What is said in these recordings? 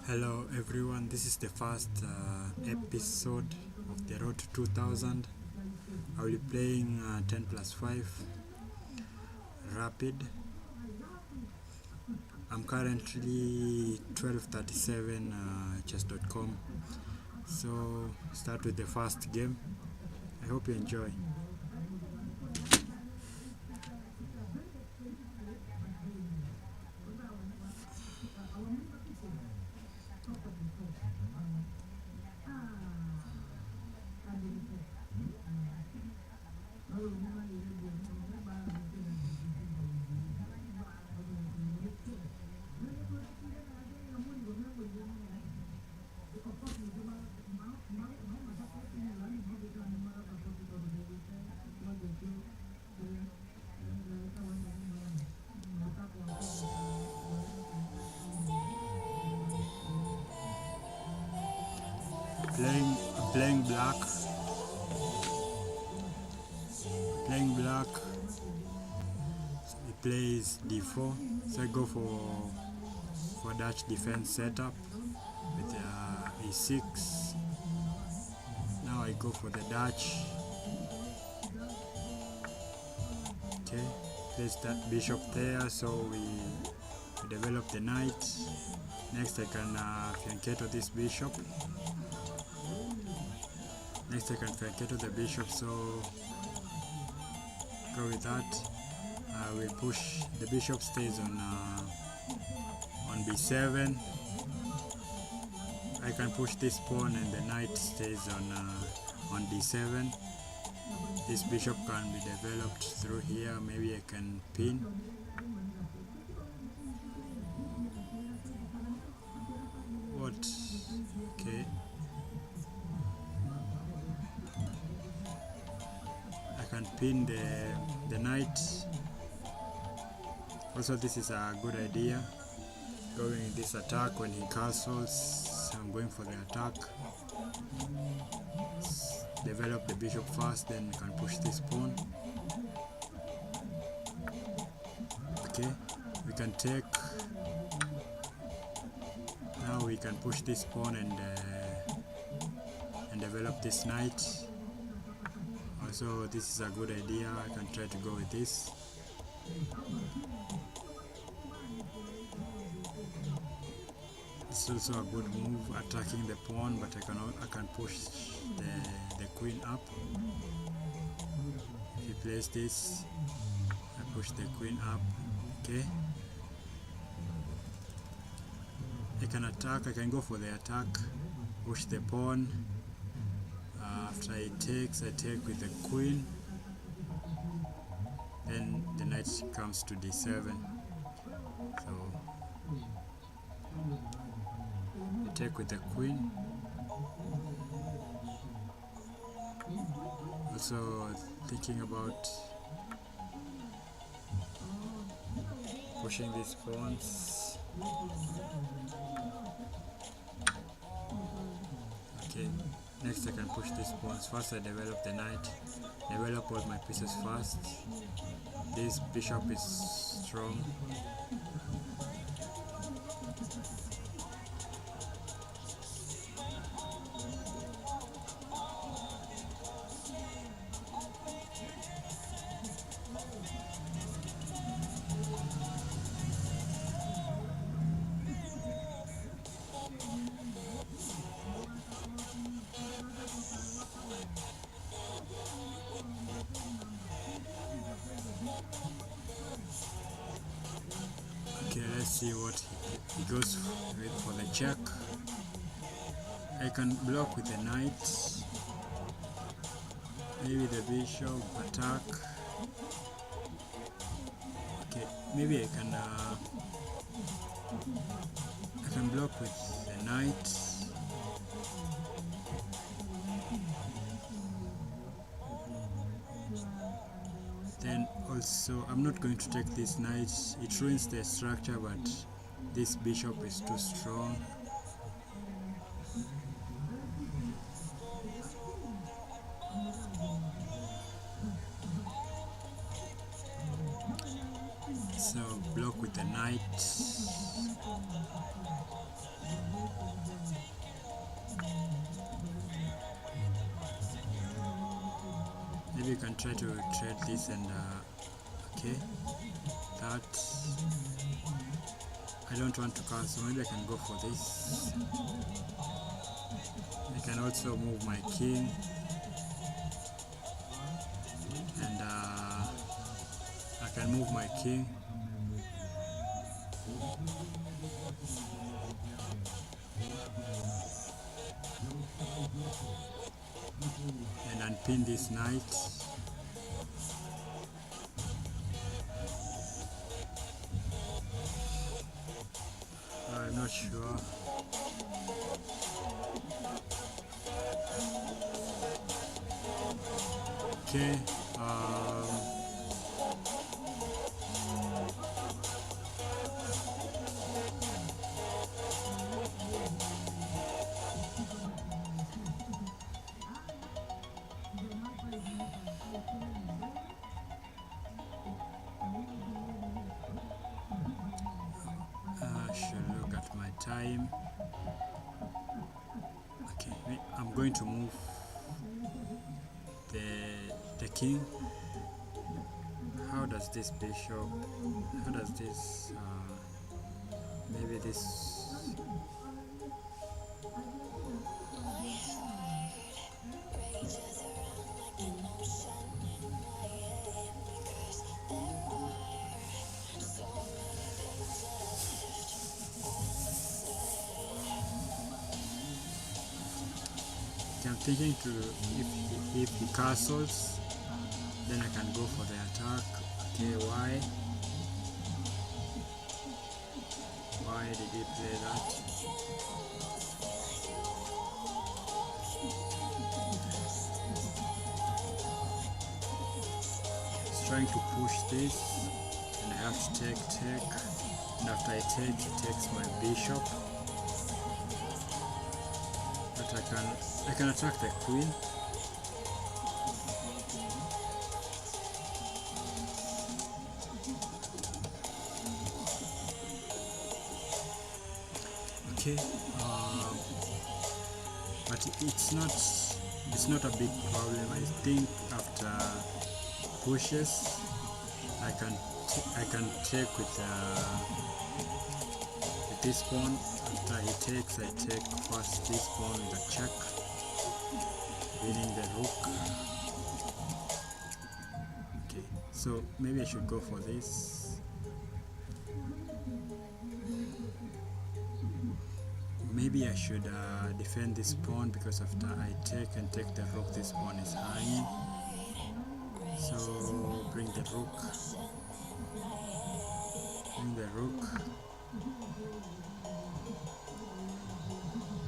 Hello everyone, this is the first episode of the road to 2000. I will be playing 10 plus 5 rapid. I'm currently 1237 chess.com. So start with the first game. I hope you enjoy. Playing black. Playing black. So he plays d4. So I go for Dutch defense setup with e6. Now I go for the Dutch. Okay, place that bishop there. So we develop the knight. Next I can fianchetto this bishop. Next I can fianchetto the bishop, so go with that. We push, the bishop stays on b7. I can push this pawn and the knight stays on d7. This bishop can be developed through here. Maybe I can pin. What? Okay. I can pin the knight. Also, this is a good idea. Going this attack when he castles. I'm going for the attack. Develop the bishop first, then you can push this pawn. Okay, we can take. Now we can push this pawn and develop this knight. Also, this is a good idea. I can try to go with this. It's also a good move, attacking the pawn, but I can push the queen up. If he plays this, I push the queen up. Okay. I can attack. I can go for the attack. Push the pawn. After he takes, I take with the queen. Then the knight comes to d7. So I take with the queen. Also thinking about pushing these pawns. Okay, next I can push these pawns. First I develop the knight, develop all my pieces first. This bishop is strong. Okay, let's see what he goes with for the check. I can block with the knight. Maybe the bishop attack. Okay, maybe I can block with the knight. Then also, I'm not going to take this knight. It ruins the structure, but this bishop is too strong. So block with the knight. you can try to trade this and okay, that I don't want to cancel. Maybe I can go for this. I can also move my king and I can move my king and unpin this knight. I'm not sure. Okay. I should look at my time. Okay, I'm going to move the king. How does this bishop? How does this? Maybe this. I'm thinking to if he castles, then I can go for the attack. Okay, why did he play that? He's trying to push this, and I have to take, and after I take, he takes my bishop. But I can attack the queen. Okay, but it's not a big problem. I think after pushes, I can take with this pawn. After he takes, I take first this pawn with a check, winning the rook. Okay, so maybe I should go for this. Maybe I should defend this pawn, because after I take the rook, this pawn is hanging. So bring the rook.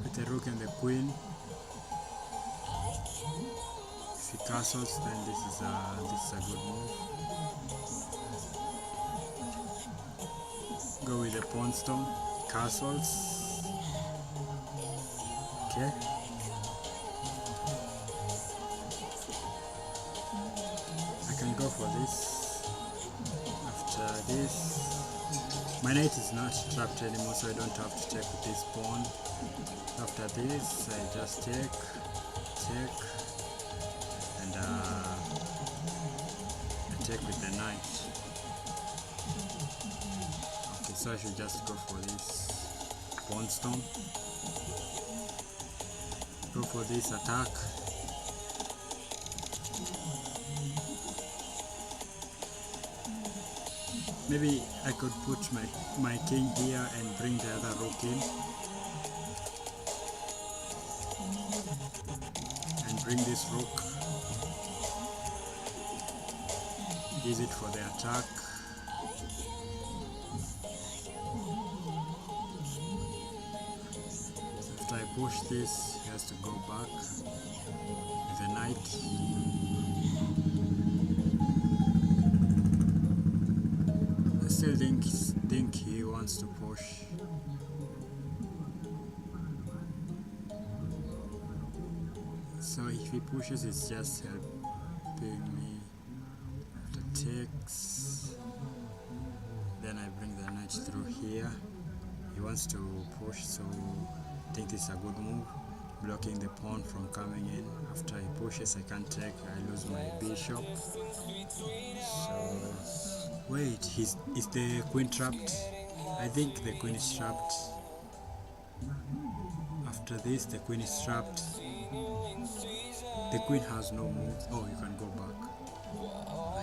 With the rook and the queen. If he castles, then this is a good move. Go with the pawn stone. Castles. Okay. I can go for this. After this, my knight is not trapped anymore, so I don't have to take with this pawn. After this, I just take, and I take with the knight. Okay, so I should just go for this pawn stone. Go for this attack. Maybe I could put my king here and bring the other rook in. And bring this rook. Use it for the attack. After I push this, he has to go back with a knight. I still think he wants to push. So if he pushes, it's just helping me. After takes, then I bring the knight through here. He wants to push, so I think this is a good move. blocking the pawn from coming in. After he pushes, I can't take, I lose my bishop. So wait, is the queen trapped? I think the queen is trapped. After this, the queen is trapped. The queen has no moves. Oh, you can go back.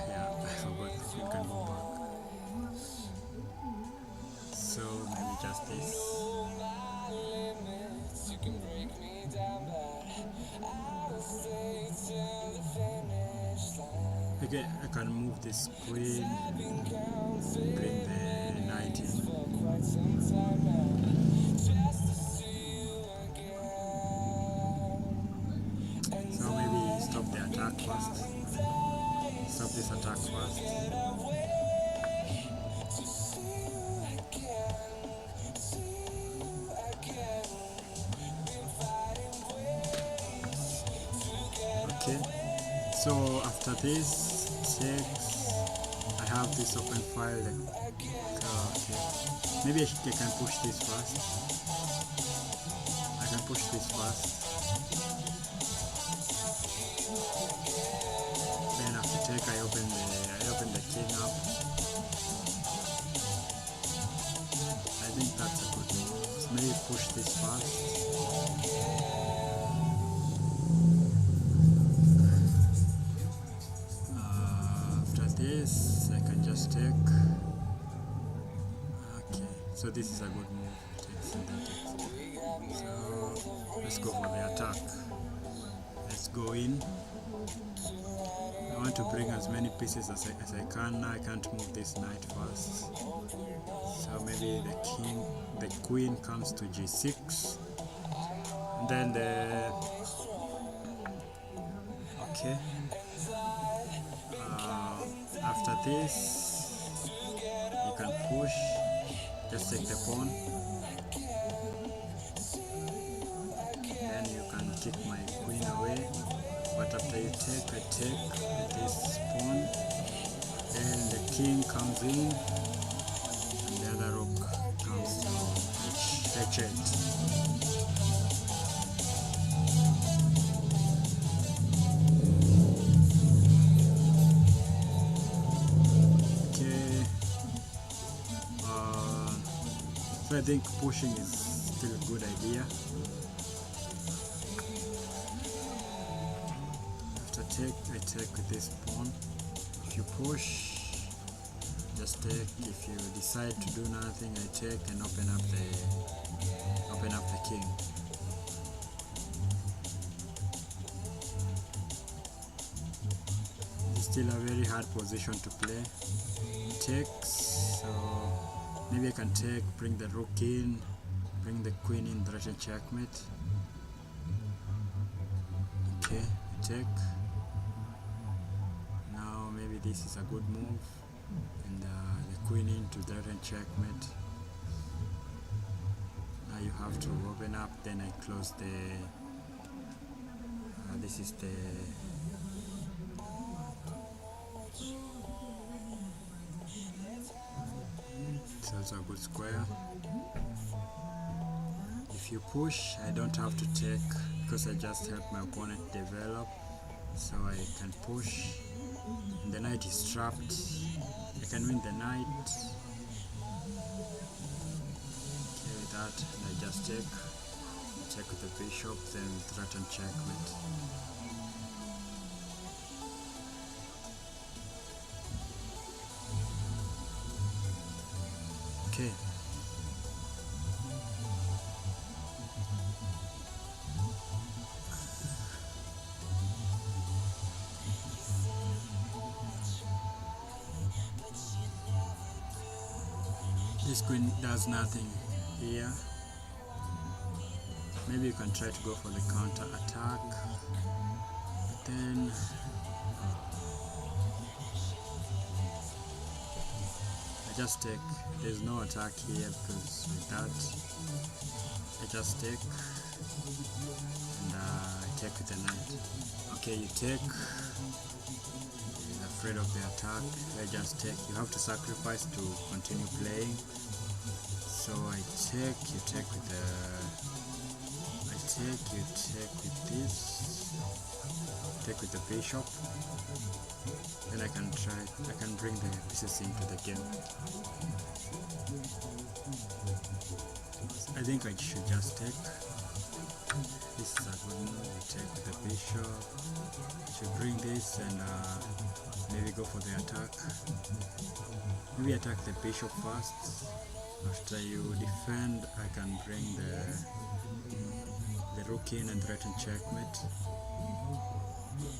Yeah, I forgot the queen can go back. So maybe just this. Okay, I can move this queen, bring the knight in. So maybe stop the attack first. Stop this attack first. Okay, so after this takes, I have this open file. Okay, maybe I can push this first. I can push this first. Then after take, I open the king up. I think that's a good move. So maybe push this first. This I can just take. Okay, so this is a good move. Takes and then takes. So let's go for the attack. Let's go in. I want to bring as many pieces as I can. Now I can't move this knight first. So maybe the queen comes to g6. And then the okay. After this, you can push, just take the pawn, then you can kick my queen away, but after you take, I take with this pawn, then the king comes in, and the other rook comes to h8. So I think pushing is still a good idea. After take, I take with this pawn. If you push, just take. If you decide to do nothing, I take and open up the king. It's still a very hard position to play. Takes, so maybe I can take, bring the rook in, bring the queen in, threaten checkmate. Okay, take. Now maybe this is a good move, and the queen in to threaten checkmate. Now you have to open up, then I close the, this is the, it's also a good square. If you push, I don't have to take because I just help my opponent develop, so I can push. And the knight is trapped. I can win the knight. Okay, with that, I just take with the bishop, then threaten checkmate. Okay. This queen does nothing here. Maybe you can try to go for the counter attack, but then I just take. There's no attack here because with that I just take, and I take with the knight. Okay, you take. Afraid of the attack, I just take. You have to sacrifice to continue playing. So I take, you take with the, I you take with this, take with the bishop, then I can bring the pieces into the game. I think I should just take. This is a good move. You take with the bishop. Should bring this and maybe go for the attack. Maybe attack the bishop first. After you defend, I can bring the rook in and threaten checkmate.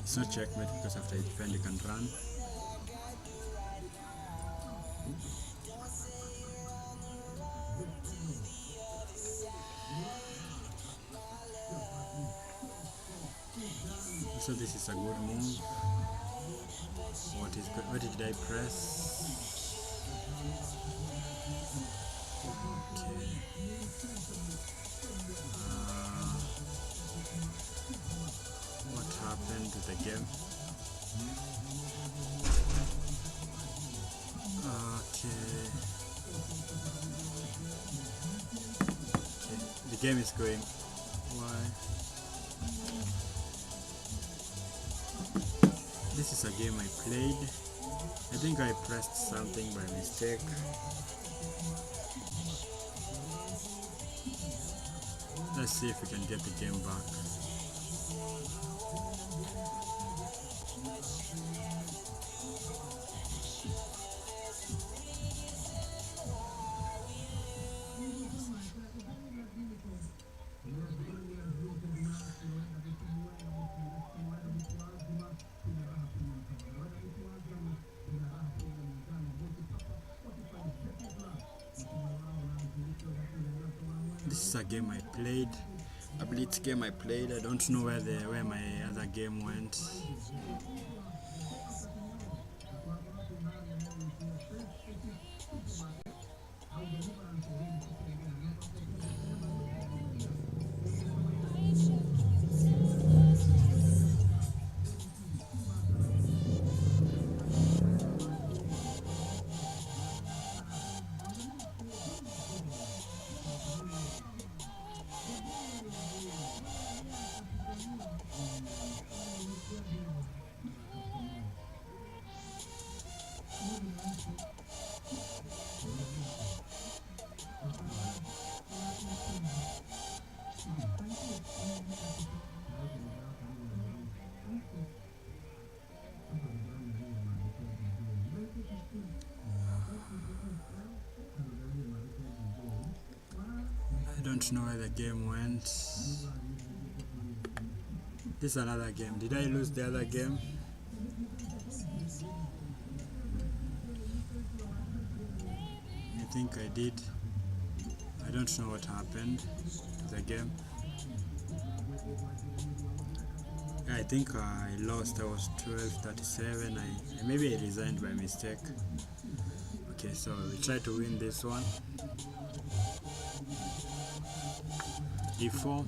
It's not checkmate because after you defend, you can run. So this is a good move. What did I press? Okay. What happened to the game? Okay. The game is going. Why? This is a game I played. I think I pressed something by mistake. Let's see if we can get the game back. This is a game I played, a blitz game I played. I don't know where my other game went. I don't know where the game went. This is another game. Did I lose the other game? I think I did. I don't know what happened to the game. I think I lost. I was 12-37. Maybe I resigned by mistake. Okay, so we try to win this one. D4.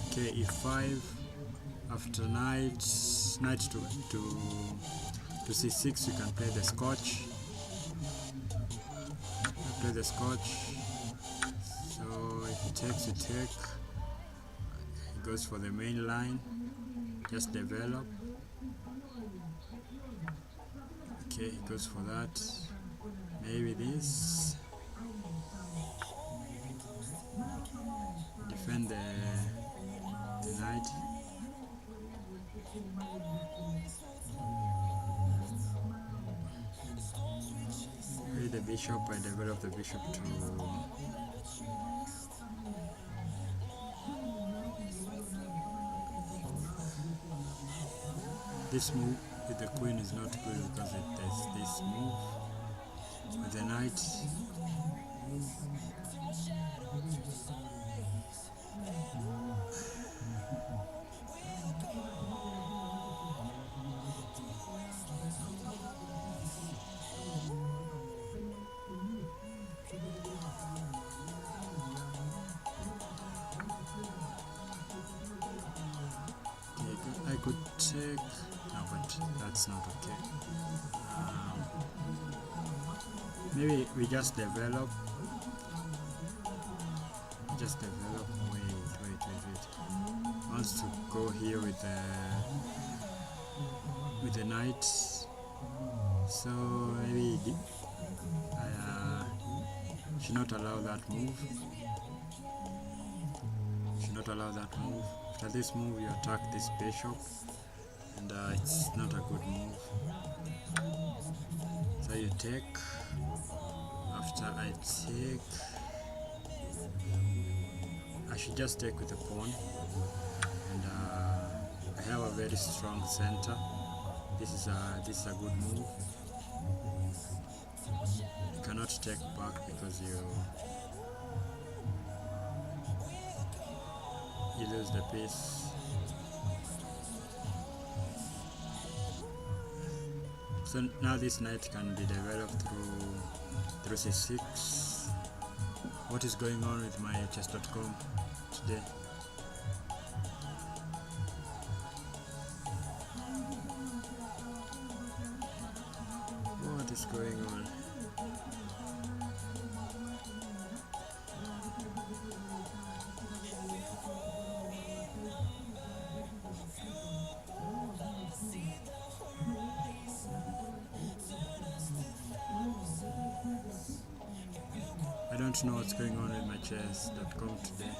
Okay, E5. After knight to C6, you can play the scotch. Play the scotch. So if he takes, you take. He goes for the main line. Just develop. Okay, he goes for that. Maybe this. Defend the knight. With the bishop, I develop the bishop to this move with the queen is not good because there's this move with the knight. I could take, no, but that's not okay. maybe we just develop. Wait. Wants to go here with the knight. So maybe should not allow that move. After this move, you attack this bishop, and it's not a good move. So you take. After I take, I should just take with the pawn, and I have a very strong center. This is a good move. You cannot take back because you lose the piece. So now this knight can be developed through c6. What is going on with my chess.com today? What is going on? I don't know what's going on with my chess.com today.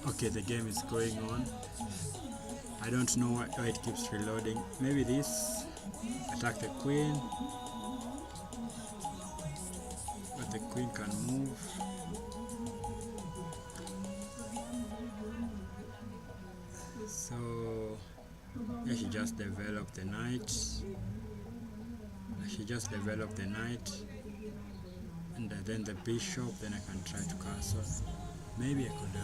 Okay, the game is going on. I don't know why it keeps reloading. Maybe this attack the queen, but the queen can move. So I should just develop the knight. And then the bishop. Then I can try to castle. Maybe I could.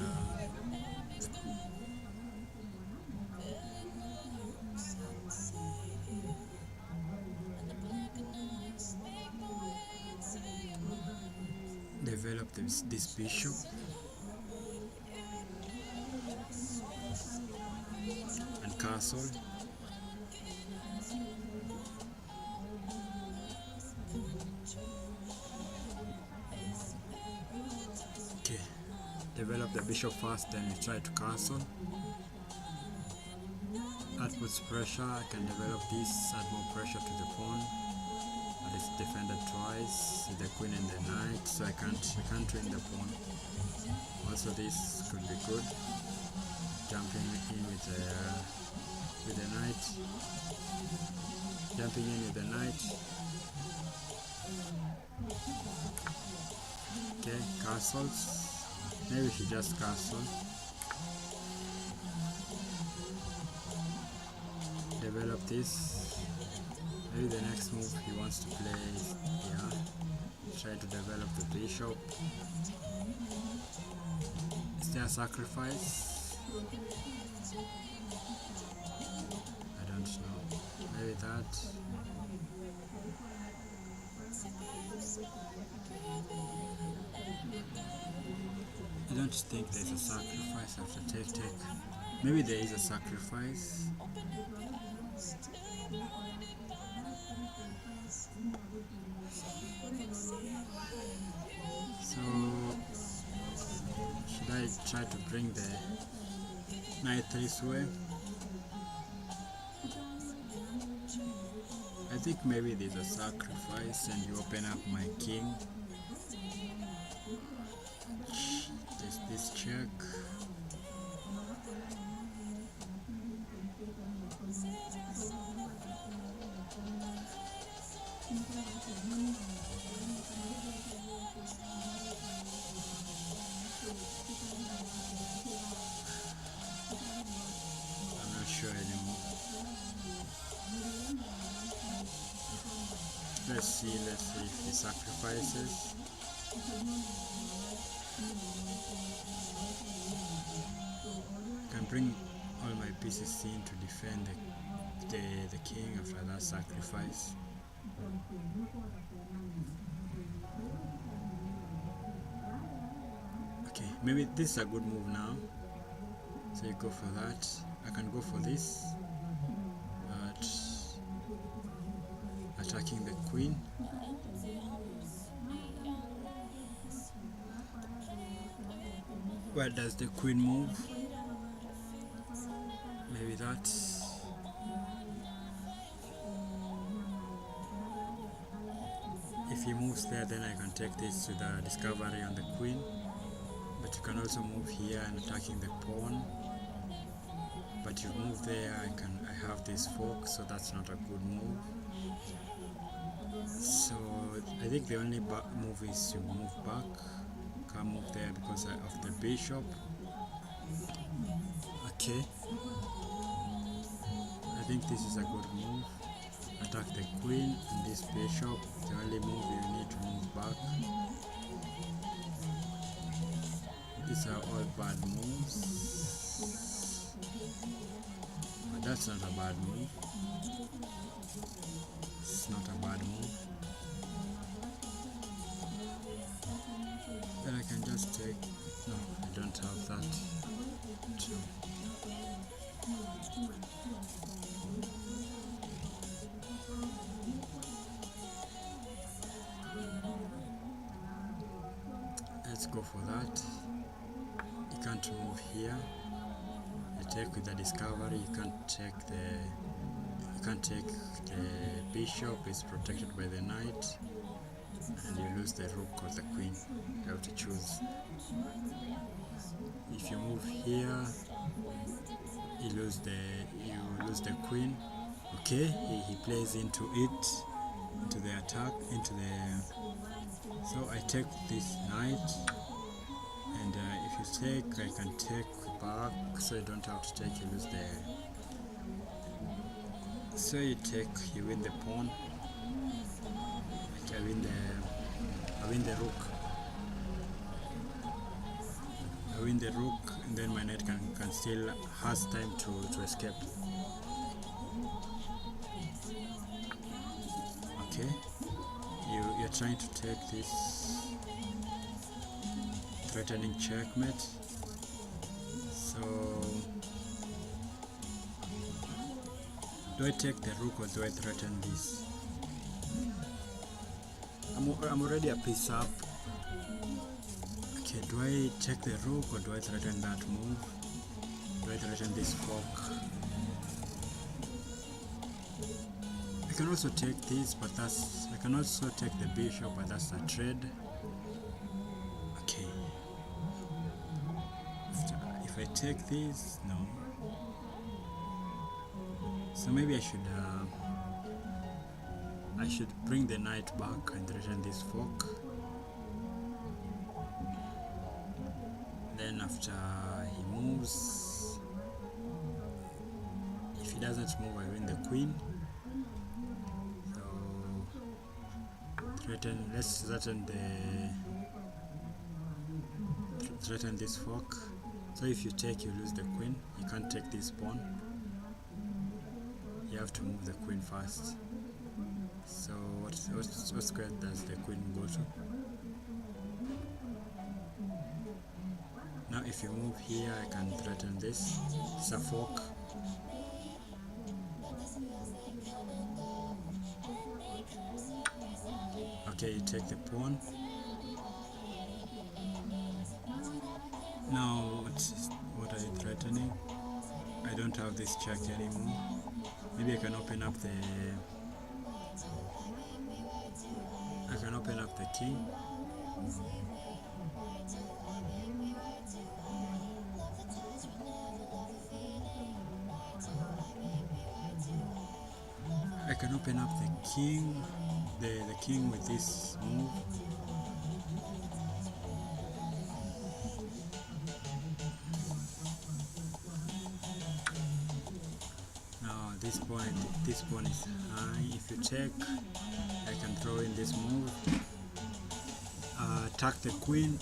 Develop this bishop. And castle. Okay, develop the bishop first, then we try to castle. That puts pressure. I can develop this, add more pressure to the pawn. But it's defended twice with the queen and the knight, so I can't win the pawn. Also, this could be good. Jumping in with the knight. Jumping in with the knight. Okay, castles. Maybe we should just castle. Develop this. Maybe the next move he wants to play is try to develop the bishop. Is there a sacrifice? I don't know. Maybe that. I don't think there's a sacrifice after take. Maybe there is a sacrifice. So should I try to bring the knight this way? I think maybe there's a sacrifice and you open up my king. There's this check. I'm not sure anymore. Let's see if he sacrifices. I can bring all my pieces in to defend the king after that sacrifice. maybe this is a good move now, so you go for that. I can go for this, but attacking the queen. Where does the queen move? Maybe that. If he moves there, then I can take this to the discovery on the queen. But you can also move here and attacking the pawn. But you move there, I have this fork, so that's not a good move. So I think the only move is to move back. Can't move there because of the bishop. Okay. I think this is a good move. Attack the queen and this bishop. The only move you need to move back. These are all bad moves. But that's not a bad move. It's not a bad move. Then I can just take. No, I don't have that. Too. Let's go for that. You can't move here. You take with the discovery. You can't take the bishop. It's protected by the knight, and you lose the rook or the queen. You have to choose. If you move here, you lose the queen. Okay, he plays into it, into the attack, so I take this knight, and if you take, I can take back, so you don't have to take, you lose so you take, you win the pawn. I win the rook. I win the rook, and then my knight can still has time to escape. Okay, you're trying to take this, threatening checkmate. So do I take the rook or do I threaten this? I'm already a piece up. Okay, do I take the rook or do I threaten that move? Do I threaten this fork? I can also take this, but I can also take the bishop, but that's a trade. Okay. If I take this, no. So maybe I should bring the knight back and threaten this fork. Then after he moves, if he doesn't move, I win the queen. So let's threaten this fork. So if you take, you lose the queen. You can't take this pawn. You have to move the queen first. So what square does the queen go to? Now if you move here, I can threaten this. It's a fork. Okay, you take the pawn. Now what are you threatening? I don't have this check anymore. Maybe I can open up the king. I can open up the king, the king with this move. Now this pawn is high. If you check, I can throw in this move, attack the queen,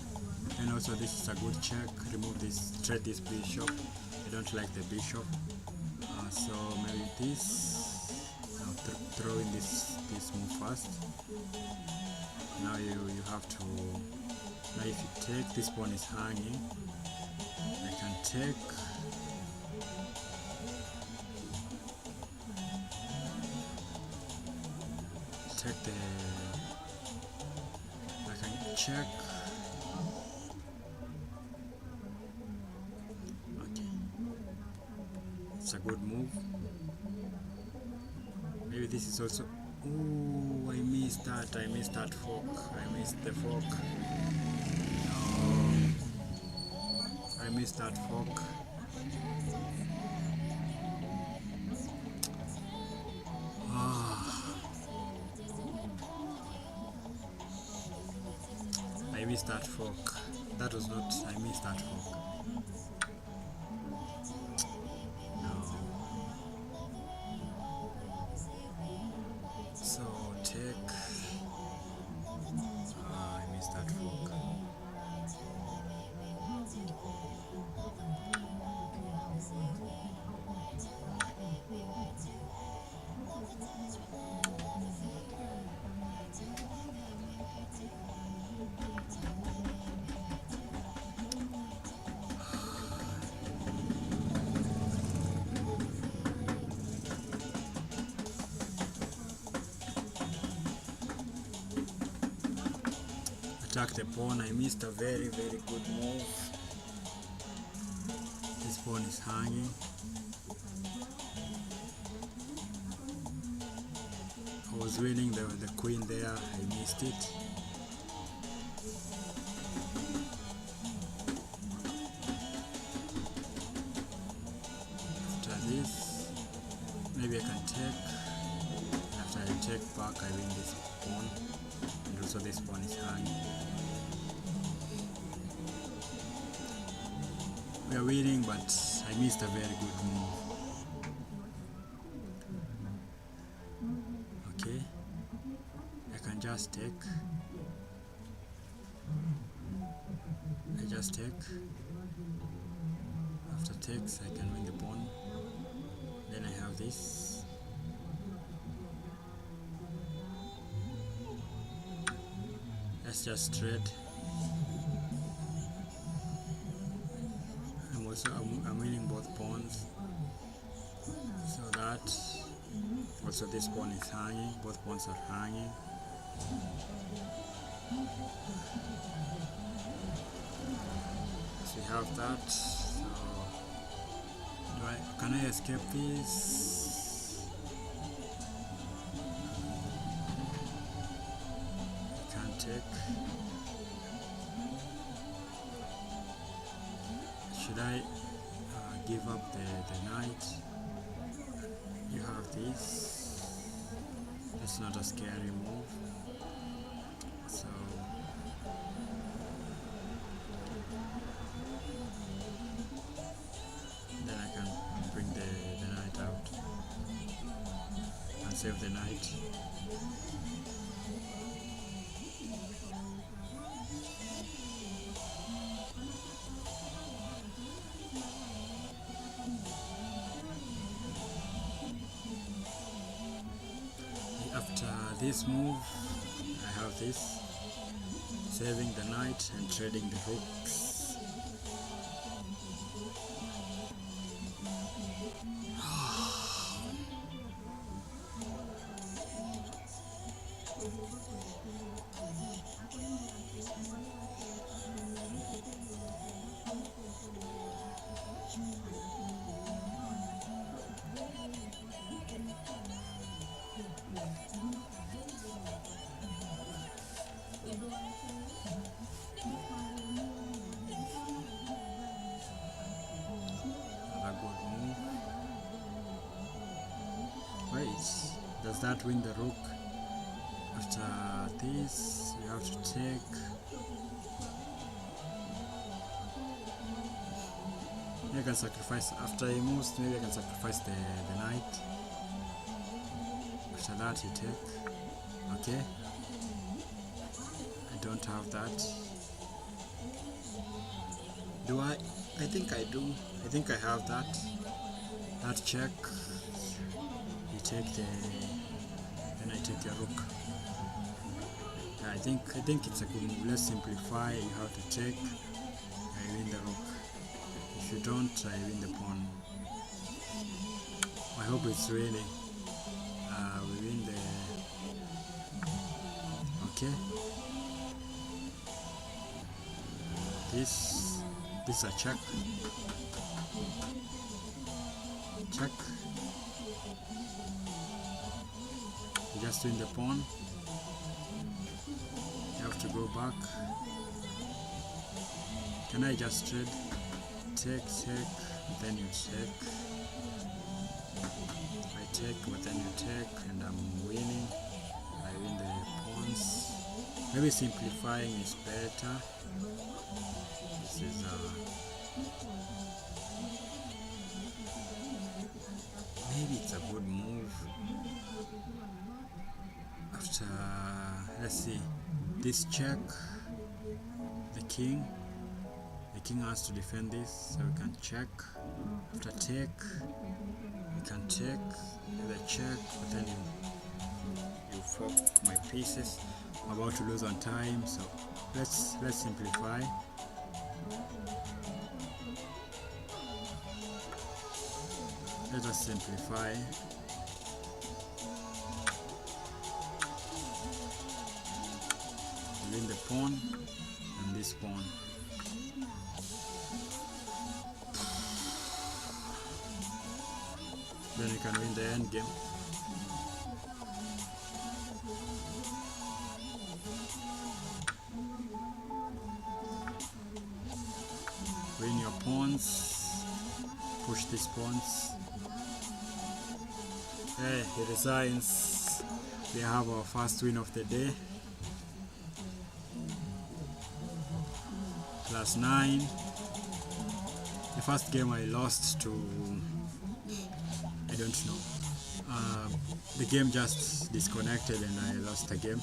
and also this is a good check. Remove this, trade this bishop. I don't like the bishop, so maybe this. Now throw in this move first. Now you have to Now if you take, this pawn is hanging, I can take, the, I can check. Okay, it's a good move. Maybe this is also, ooh, I missed that fork, I missed the fork. No, I missed that fork. I missed that fork. That was not, I missed that fork. No. So take, I missed that fork. Attack the pawn. I missed a very good move. This pawn is hanging. I was winning the queen there, I missed it. After this, maybe I can take. After I take back, I win this pawn. And also this pawn is hanging. We are winning, but I missed a very good move. Okay, I can just take. I just take. After takes, I can win the pawn. Then I have this. Let's just trade. I'm winning both pawns, so that also this pawn is hanging, both pawns are hanging. So we have that. So can I escape this? I can't take. Should I give up the knight? You have this. It's not a scary move. So then I can bring the knight out and save the knight. After this move, I have this, saving the knight and trading the rooks. Does that win the rook? After this, you have to take. Maybe I can sacrifice, after he moves, maybe I can sacrifice the knight. After that, you take. Okay. I don't have that. Do I? I think I do. I think I have that. That check. You take the. Then I take your rook. I think it's a good move. Let's simplify. You have to check. I win the rook. If you don't, I win the pawn. I hope it's really. We win the. Okay. This is a check. Check. You just win the pawn. You have to go back. Can I just trade? Take, then you take. I take, but then you take, and I'm winning. I win the pawns. Maybe simplifying is better. This is maybe it's a good move. After, let's see, this check, the king has to defend this, so we can check. After take, we can take the check, but then you fork my pieces. I'm about to lose on time, so let's simplify. Let us simplify. Win the pawn and this pawn. Then you can win the end game. Win your pawns. Push these pawns. Hey, he resigns. We have our first win of the day. +9. The first game I lost to, I don't know. The game just disconnected and I lost the game.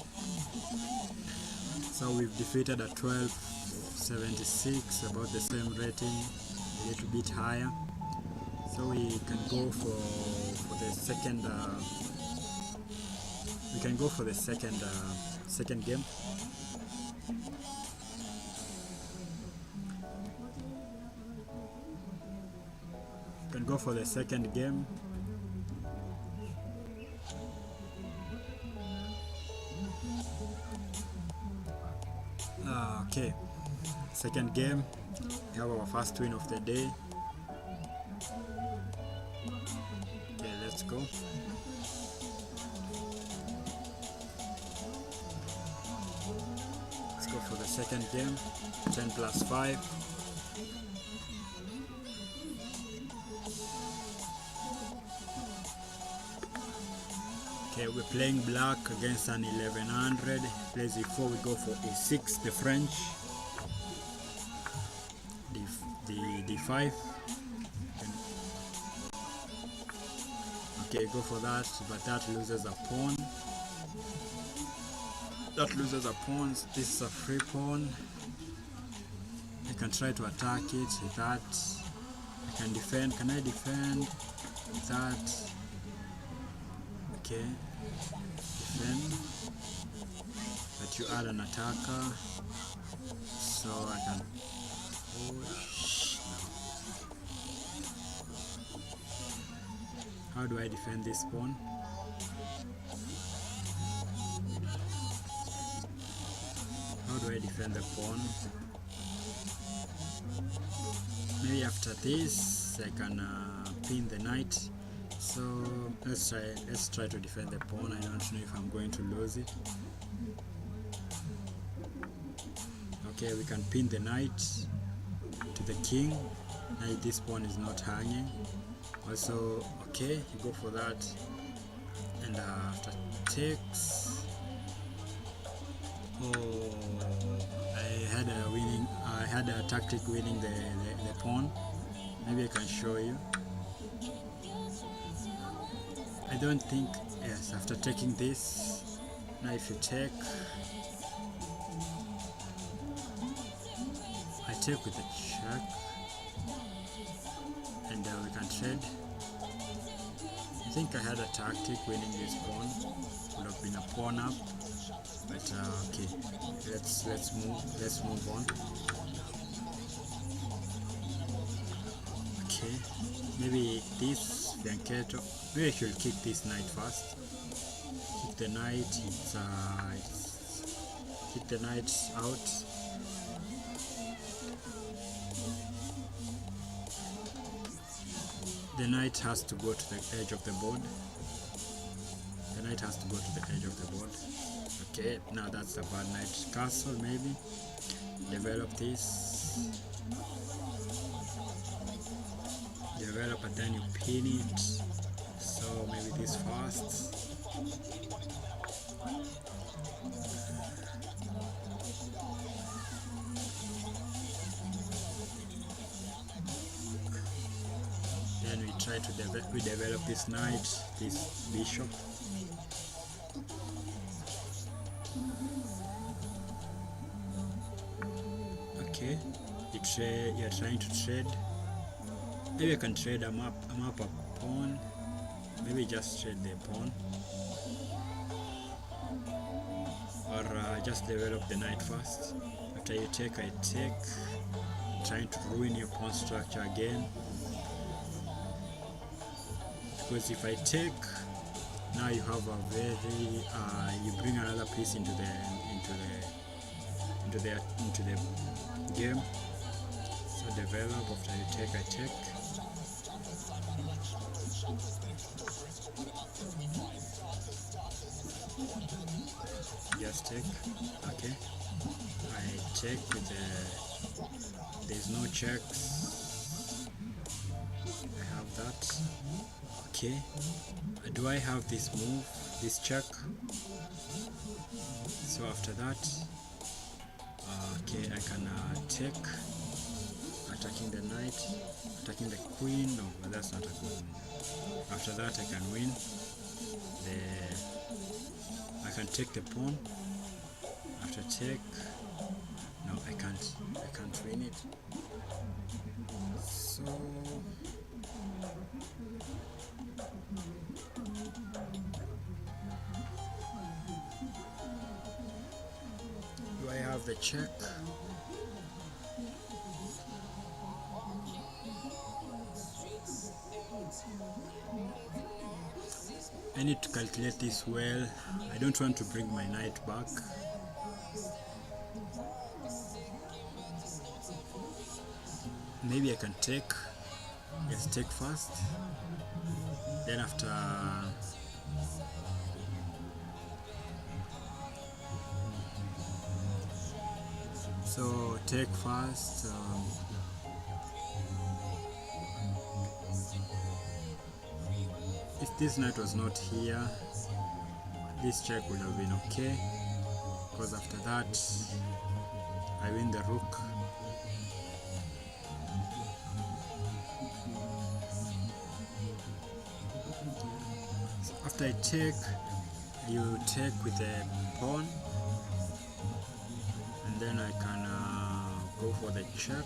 So we've defeated at 1276, about the same rating, a little bit higher. So we can go for the second. We can go for the second game. Can go for the second game. Okay, second game. We have our first win of the day. Okay, let's go. Let's go for the second game. 10 plus 5. Okay, we're playing black against an 1100. Plays e4, we go for e6, the French. D5. Okay, go for that, but that loses a pawn. This is a free pawn. I can try to attack it with that. I can defend. Can I defend with that? Okay, defend, but you add an attacker, so I can push. How do I defend this pawn? How do I defend the pawn? Maybe after this I can pin the knight. So let's try to defend the pawn. I don't know if I'm going to lose it. Okay, we can pin the knight to the king. Now this pawn is not hanging. Also, okay, you go for that, and after takes. Oh, I had a tactic winning the pawn. Maybe I can show you. I don't think, yes, after taking this, now if you take, I take with a check, and we can trade. I think I had a tactic winning this pawn. Would have been a pawn up, but okay, let's move on. Okay, maybe this fianchetto, maybe I should kick this knight first. Kick the knight. Kick the knight out. The knight has to go to the edge of the board. The knight has to go to the edge of the board. Okay, now that's the bad knight castle. Maybe develop this. Develop and then you pin it. So maybe this first. Then we try to develop this knight, this bishop. Okay, you're trying to trade. Maybe I can trade a pawn. Maybe just trade the pawn, or just develop the knight first. After you take, I take. Trying to ruin your pawn structure again. Because if I take, now you have a very you bring another piece into the game. So develop. After you take, I take. Just take. Okay. I take with there's no checks. I have that. Okay. Do I have this move, this check? So after that, okay, I can take, attacking the knight, attacking the queen. No, but that's not a good move. After that, I can win. I can take the pawn. After take, no, I can't win it. So do I have the check? I need to calculate this well. I don't want to bring my knight back. Maybe I can take. Let's take first. Then after so take first. If this knight was not here, this check would have been okay, because after that I win the rook. After I take, you take with a pawn, and then I can go for the check.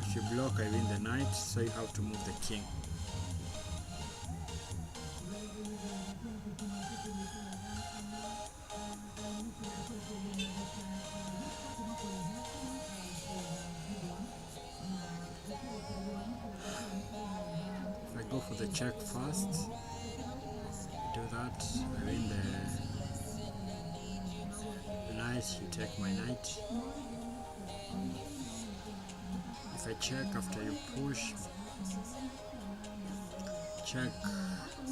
If you block, I win the knight, so you have to move the king. If I go for the check first, do that, I win the knight, you take my knight. If I check after you push, check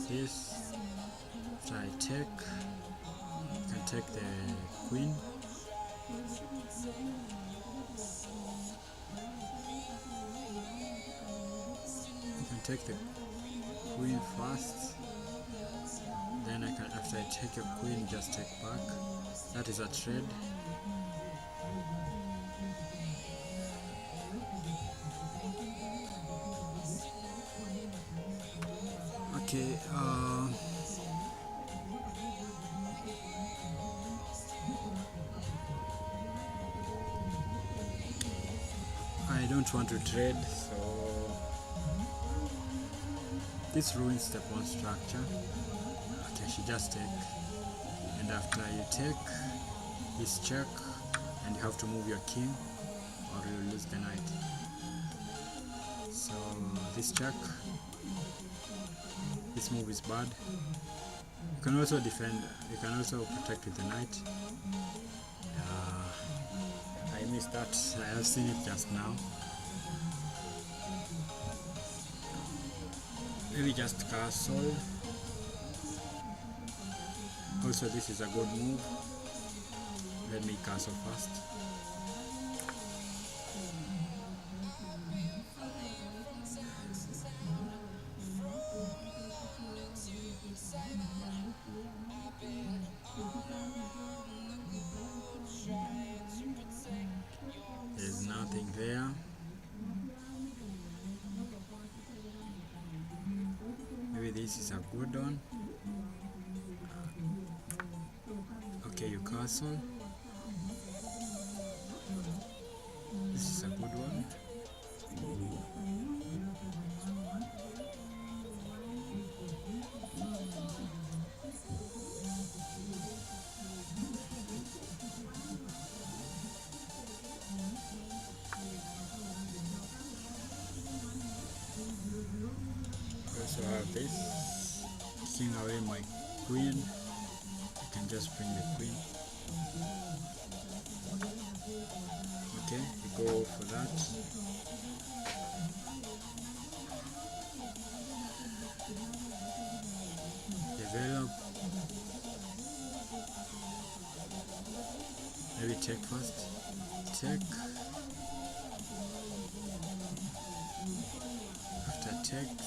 this, after I take, you can take the queen. You can take the queen first. Then I can, after I take your queen, just take back. That is a trade. Okay, I don't want to trade, so this ruins the pawn structure. Okay, she just take, and and after you take this check, and you have to move your king or you lose the knight. So this check, this move is bad. You can also defend, you can also protect with the knight. I missed that, I have seen it just now. Maybe just castle. Also this is a good move. Let me castle first. There's nothing there. Maybe this is a good one. Okay, you castle. This is a good one. Also have this. Taking away my queen. I can just bring the queen. Okay, we go for that. Develop. Maybe take first. Take. After take,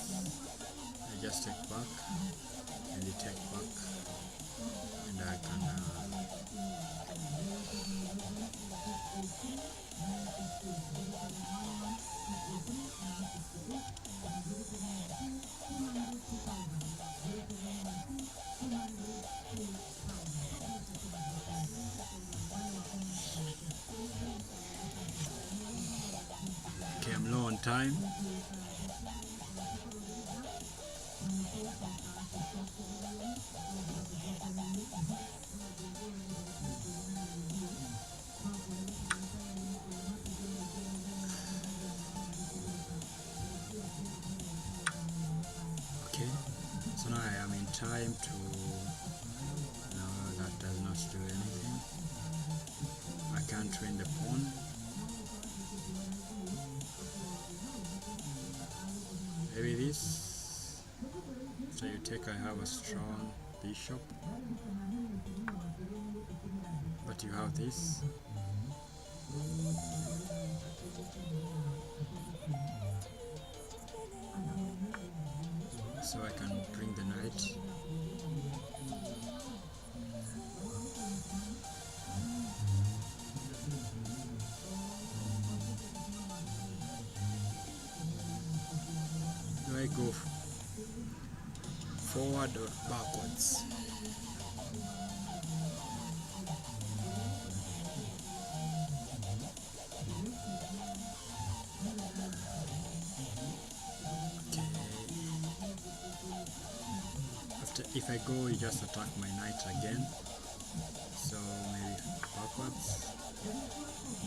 I just take back, and you take back, and I can okay, I'm low on time. Okay, so now I am in time to, no, that does not do anything. I can't win the pawn. Maybe this. So you take, I have a strong bishop, but you have this. So I can bring the knight. Do I go forward or backwards? If I go, you just attack my knight again. So maybe backwards.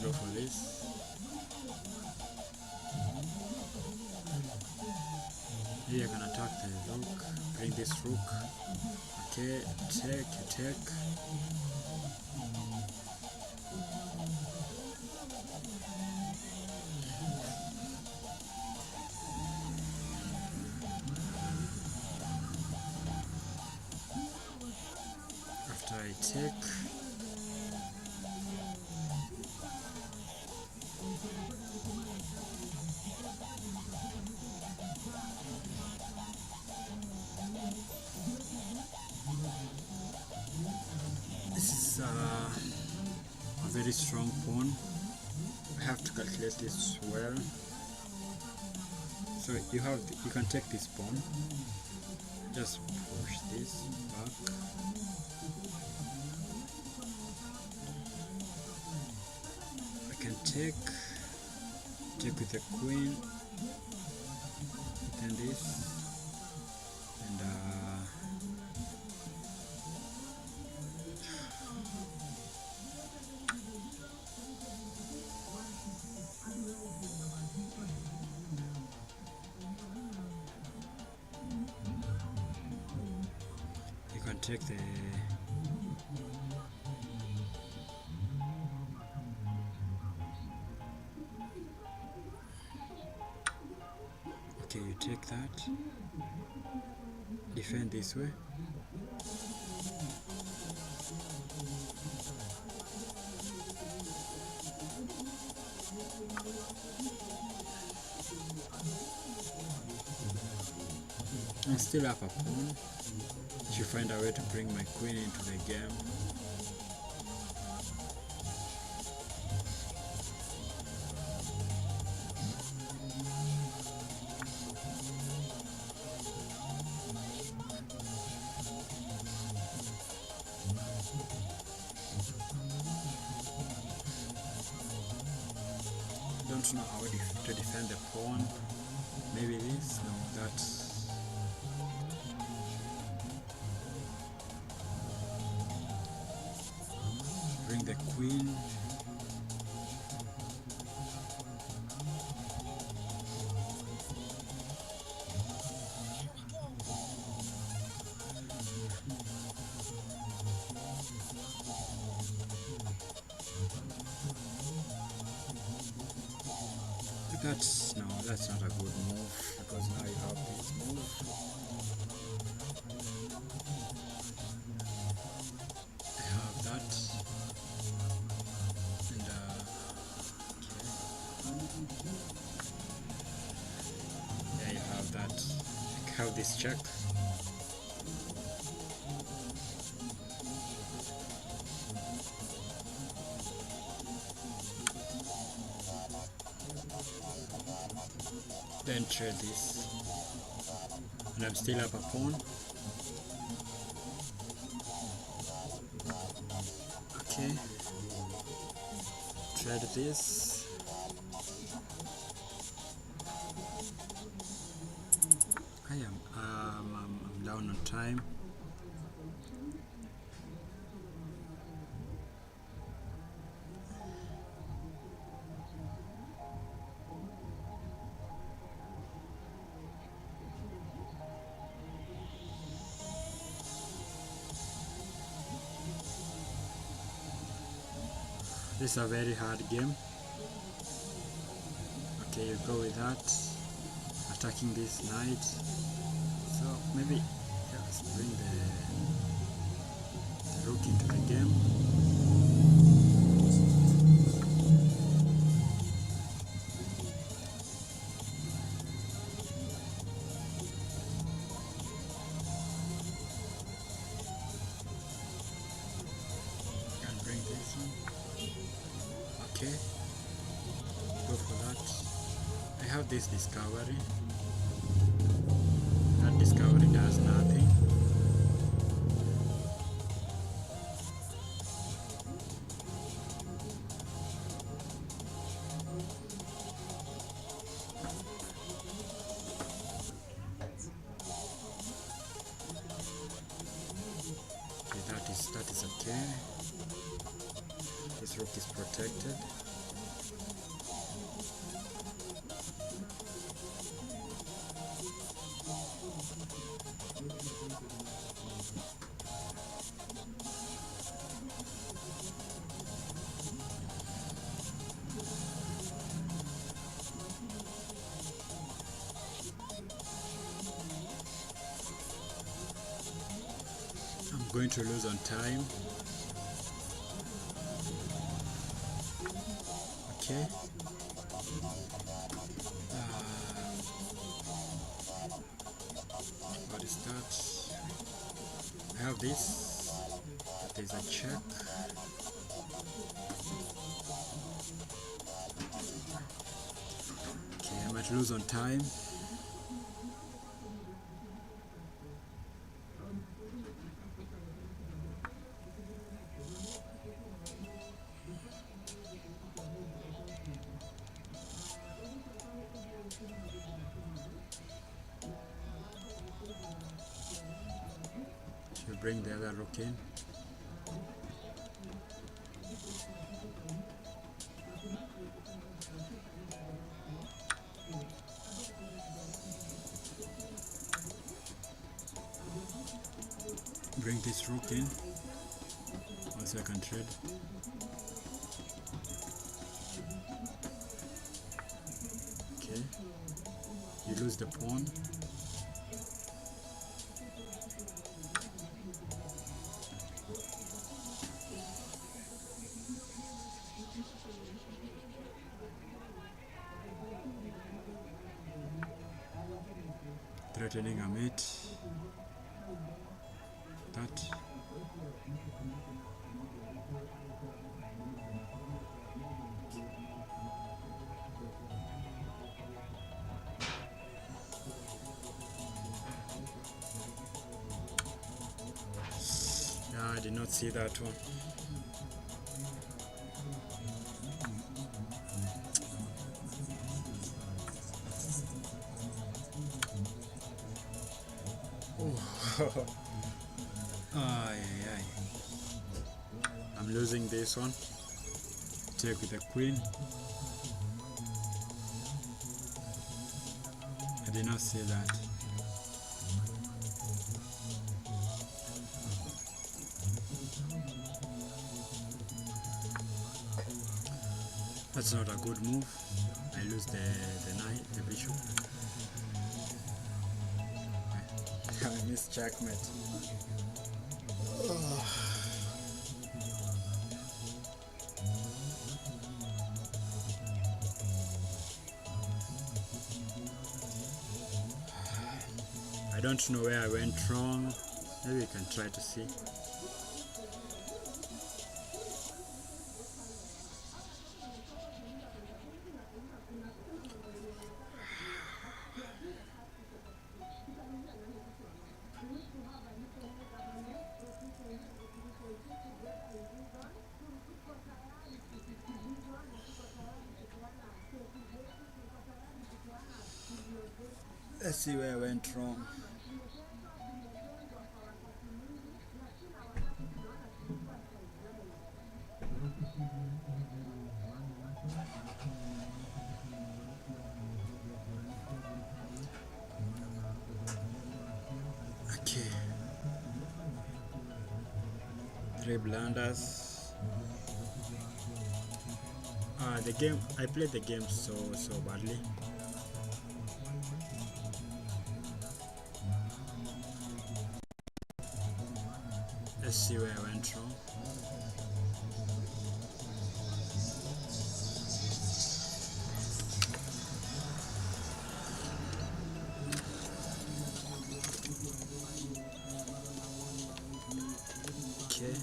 Go for this. Maybe I can attack the rook. Bring this rook. Okay, take, you take. I take, this is a very strong pawn. I have to calculate this well. So you can take this pawn, just push this back. Take with the queen, then this, and take the okay, you take that, defend this way. I'm still up a pawn. I should find a way to bring my queen into the game. Don't know how to defend the pawn. Maybe this? No, that's... Bring the queen. That's not a good move, because now you have this move. I have that, and yeah, you have that. I have this check. Then trade this, and I'm still up a pawn. Okay, trade this. I'm down on time. This is a very hard game. Okay, you go with that, attacking this knight. So maybe let's bring the rook into the game. Can bring this one. Okay, go for that. I have this discovery. That discovery does nothing. Okay, that is okay. This rook is protected. I'm going to lose on time. Okay. What is that? I have this. There's a check. Okay, I might lose on time. Should bring the other rook in. Bring this rook in. Also I can trade. Okay. You lose the pawn. Threatening a mate. That. Yeah, I did not see that one. Oh. I'm losing this one. Take with the queen. I did not see that. That's not a good move. I lose the knight, the bishop. I missed checkmate. I don't know where I went wrong. Maybe we can try to see. Let's see where I went wrong. Okay. 3 blunders. The game, I played the game so badly. Let's see where I went wrong. Okay.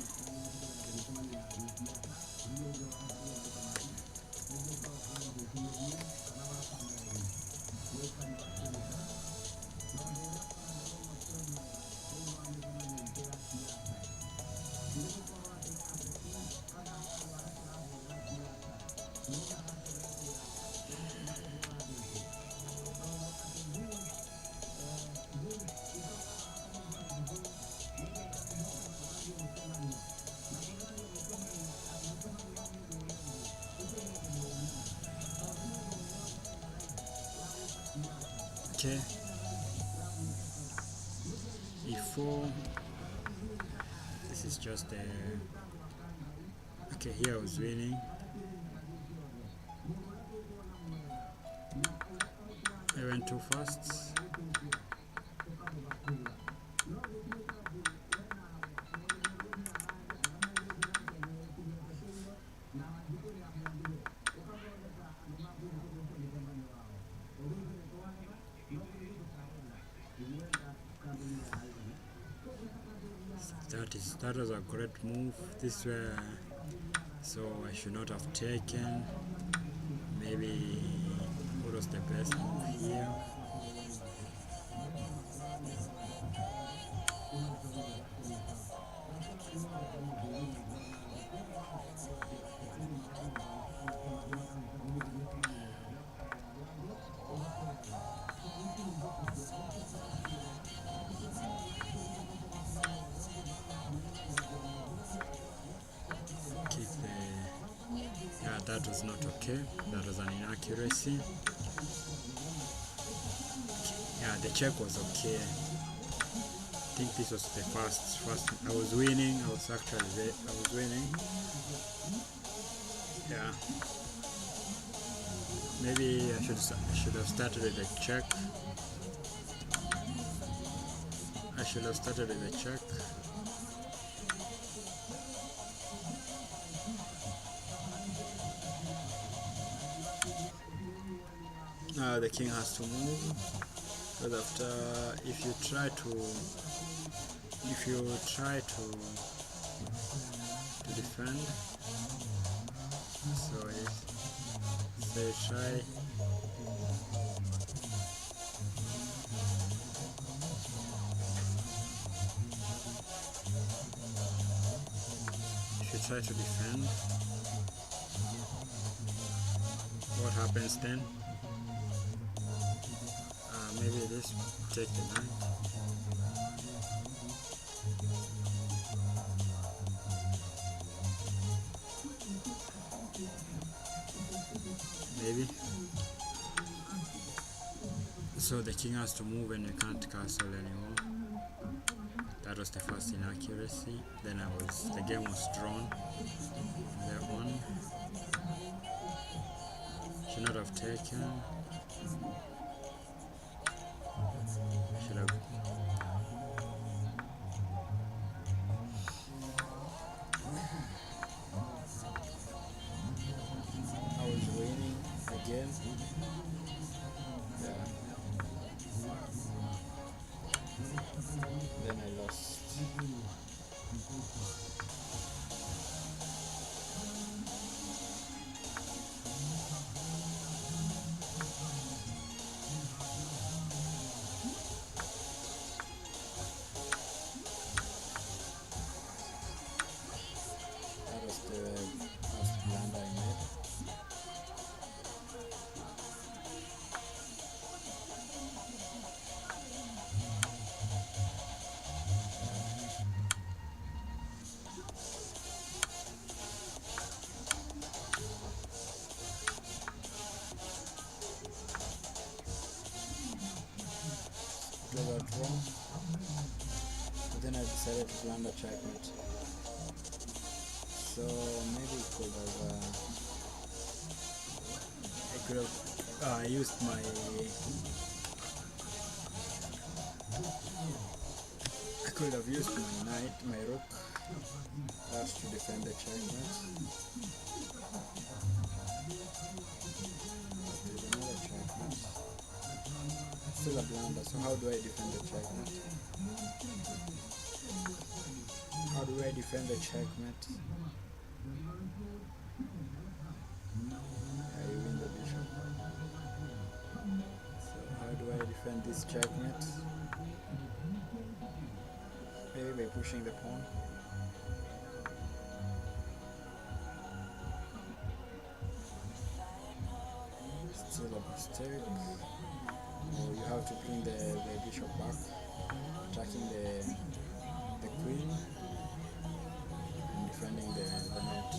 Okay. E4. This is just the. Okay, here I was winning. I went too fast. That was a great move. This way, so I should not have taken. Maybe what was the best move here? That was not okay. That was an inaccuracy. Yeah, the check was okay. think this was the first. I was winning. I was winning. Yeah. Maybe I should have started with a check. I should have started with a check. Now the king has to move. But after, if you try to defend, so you try. If you try to defend, what happens then? Maybe this take the knight. Maybe. So the king has to move and you can't castle anymore. That was the first inaccuracy. Then the game was drawn. That one should not have taken. Should have. I was winning again. Yeah. Then I lost. That was the first blunder I made. Got wrong, but then I decided to blunder checkmate. So maybe I could have used my knight, my rook, as to defend the checkmate. There's another checkmate. Still a blunder, so how do I defend the checkmate? How do I defend the checkmate? I win the bishop. So how do I defend this checkmate? Maybe by pushing the pawn. Still a mistake. You have to bring the bishop back, attacking the queen and defending the knight.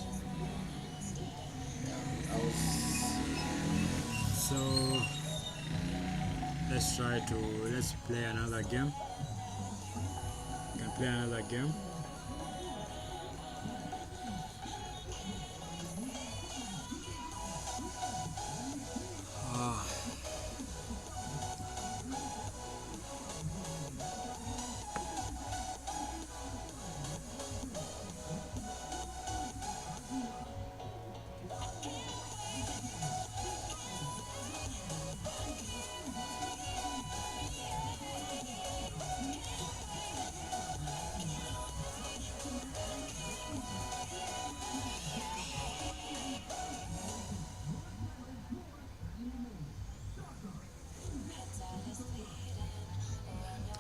So let's play another game. You can play another game.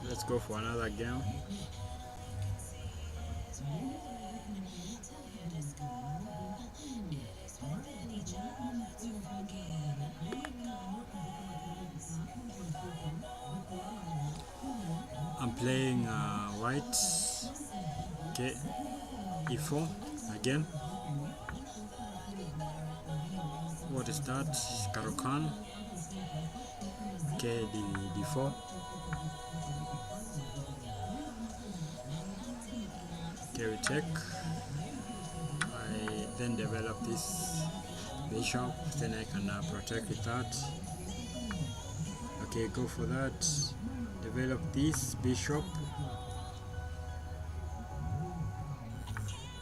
Let's go for another game. I'm playing white. Okay, e4 again. What is that? Karokan. Okay, d4. Okay, we check. I then develop this bishop, then I can protect with that. Okay, go for that. Develop this bishop.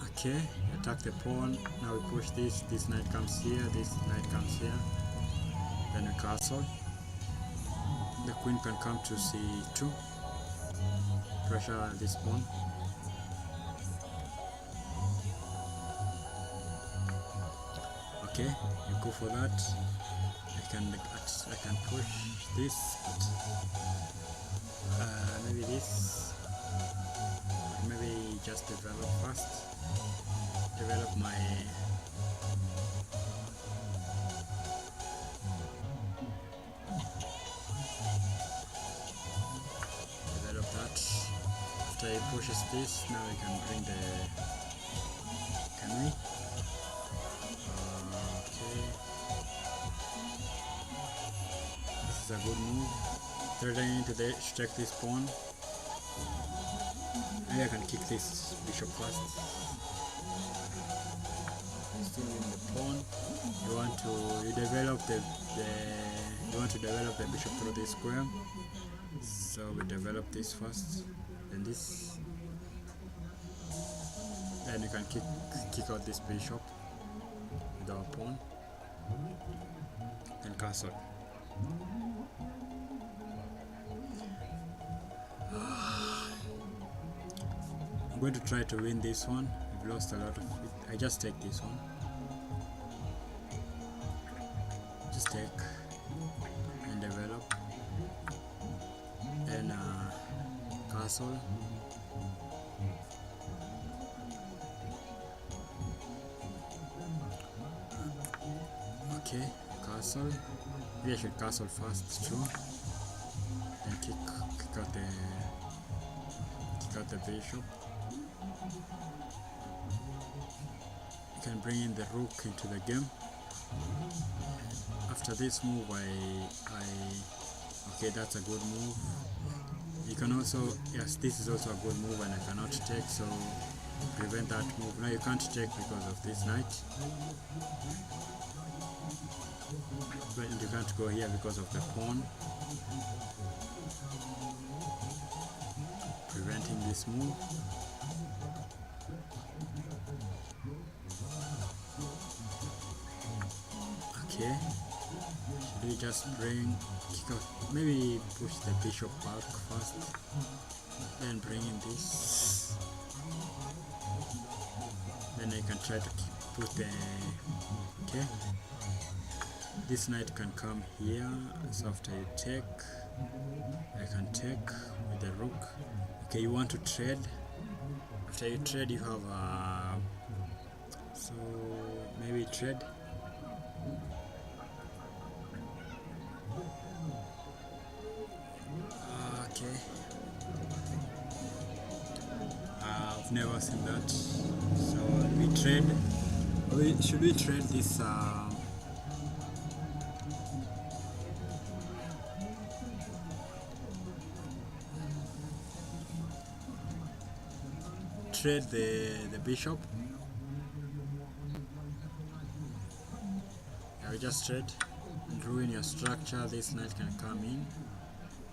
Okay, attack the pawn. Now we push this. This knight comes here. This knight comes here. Then we castle. The queen can come to c2. Pressure this pawn. Okay, you go for that. I can push this, but maybe this. Maybe just develop first. Develop my that. After he pushes this, now we can bring the. Can we? Okay. This is a good move. Third I need to check this pawn. Maybe I can kick this bishop first. Still in the pawn. You want to develop the bishop through this square. So we develop this first, then this. Then you can kick out this bishop with our pawn. Then castle. I'm going to try to win this one. I've lost a lot of it. I just take this one. Just take and develop. Then castle. Okay, castle. Maybe I should castle first too. Then kick out the bishop. You can bring in the rook into the game. After this move, okay, that's a good move. You can also, yes, this is also a good move, and I cannot take, so prevent that move. Now you can't take because of this knight. But you can't go here because of the pawn. Preventing this move. Okay. Should we just kick out, maybe push the bishop back first, then bring in this. Then I can try to put the, okay. This knight can come here, so after you take, I can take with the rook. Okay, you want to trade. After you trade, you have so maybe trade. Okay. I've never seen that. So we trade. Should we trade this? Trade the bishop. I will just trade and ruin your structure. This knight can come in.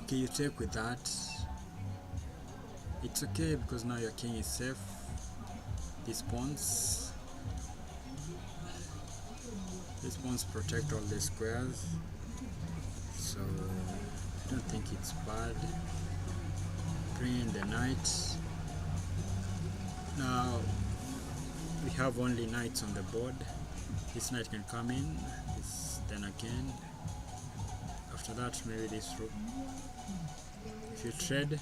Okay, you take with that. It's okay because now your king is safe. These pawns protect all the squares, so I don't think it's bad. Bring in the knight. Now we have only knights on the board. This knight can come in, then again. After that, maybe this rook. If you trade,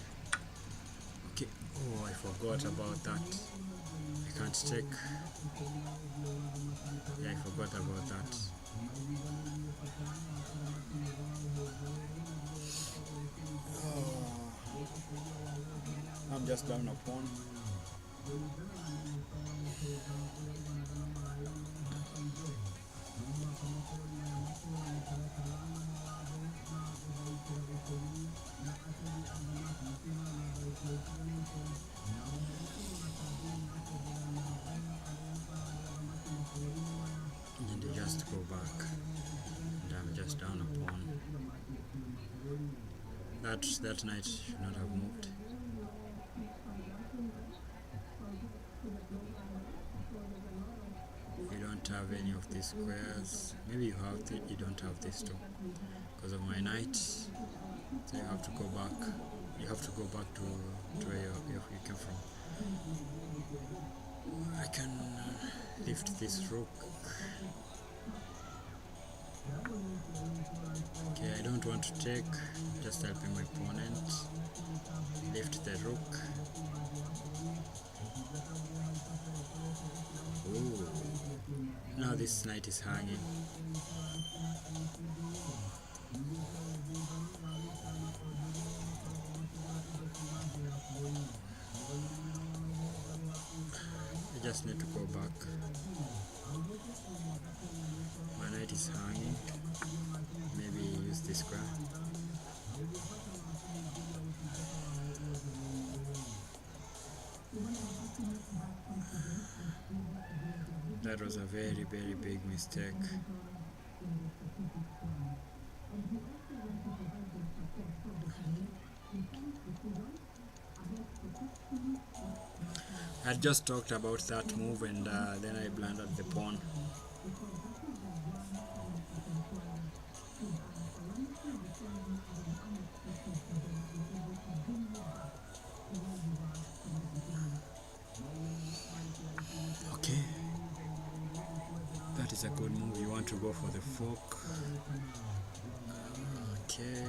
okay. Oh, I forgot about that. I can't check. Yeah, I forgot about that. I'm just down a pawn. And you just go back, and I'm just down a pawn. That knight should not have moved. You don't have any of these squares. Maybe you have you don't have these two because of my knight. So you have to go back. You have to go back to where you came from. I can lift this rook. Okay, I don't want to take, just helping my opponent. Lift the rook. Ooh. Now this knight is hanging. I just need to go back. My knight is hanging. Maybe use this square. That was a very, very big mistake. I just talked about that move and then I blundered the pawn. Okay, that is a good move. You want to go for the fork. Okay.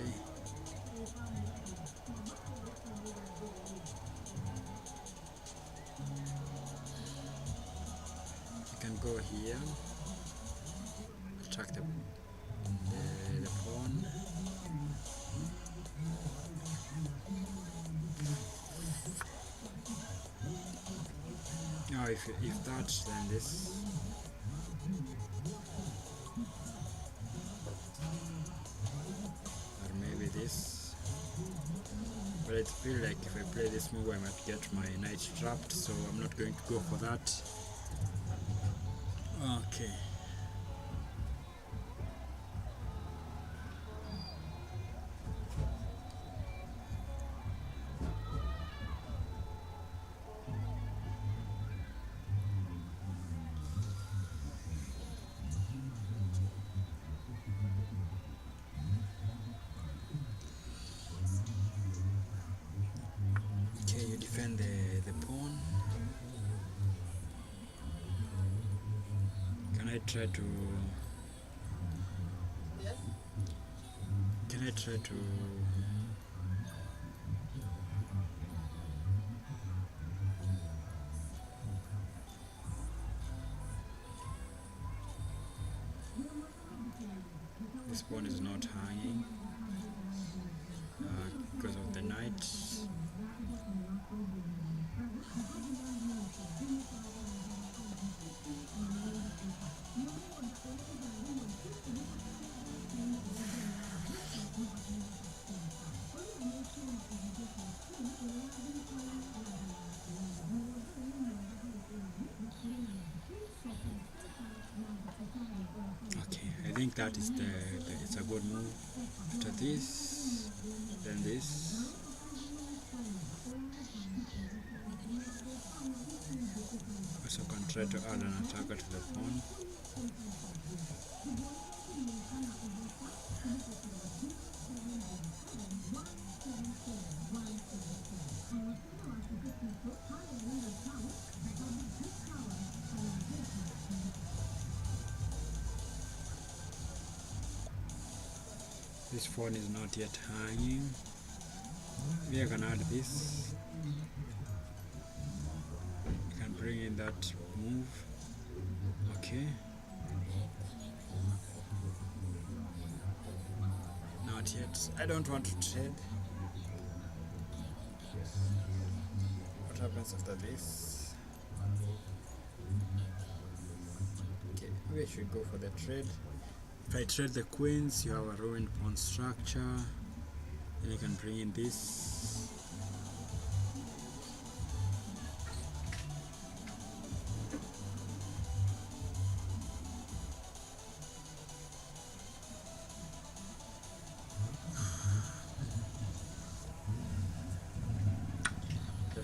You can go here, attack the pawn. Now if that, then this. Or maybe this. But I feel like if I play this move I might get my knight trapped, so I'm not going to go for that. Okay. Okay, you defend the pawn. Can I try to this pawn is not hanging because of the knight. Okay, I think that is it's a good move. After this, then this. Also can try to add an attacker to the pawn. This pawn is not yet hanging. We can add this. You can bring in that move. Okay. Not yet. I don't want to trade. What happens after this? Okay, we should go for the trade. If I trade the queens, you have a ruined pawn structure. Then you can bring in this.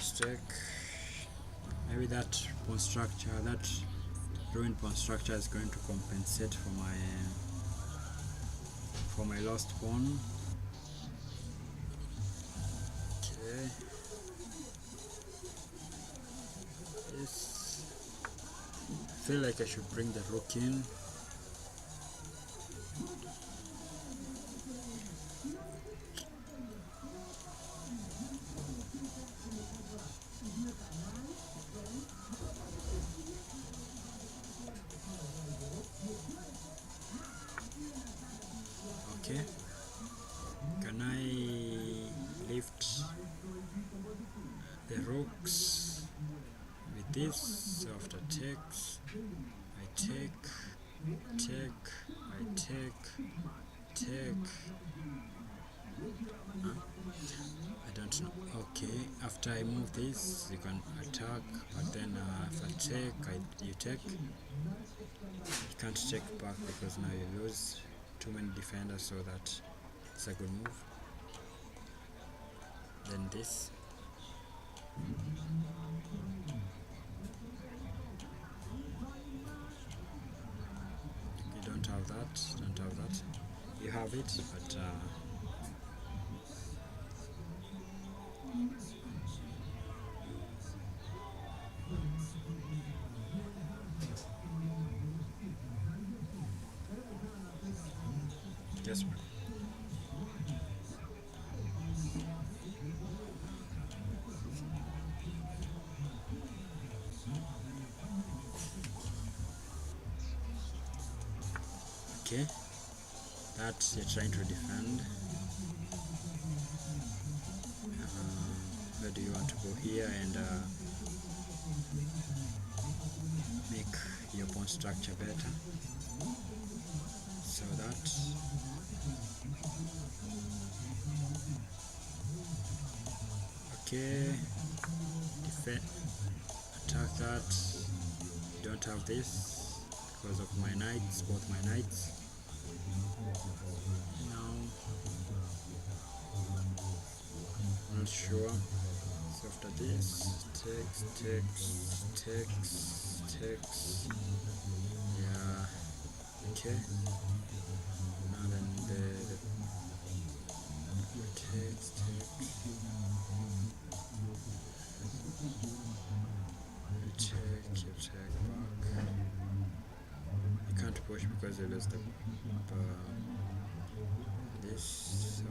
Let's check. Maybe that pawn structure, that ruined pawn structure is going to compensate for my lost pawn. Okay. Yes. I feel like I should bring the rook in. Okay. Can I lift the rooks with this? So after takes, I take, I don't know. Okay, after I move this, you can attack, but then if I take, you take. You can't check back because now you lose too many defenders, so that it's a good move. Then this. You don't have that, You have it, but guess what? Okay, that you're trying to defend. Where do you want to go here and make your pawn structure better? So that. Okay, attack that. You don't have this because of my knights, both my knights. Now, I'm not sure. So after this, takes. Yeah. Okay. Now then the takes. You take back. You can't push because you lose the this. So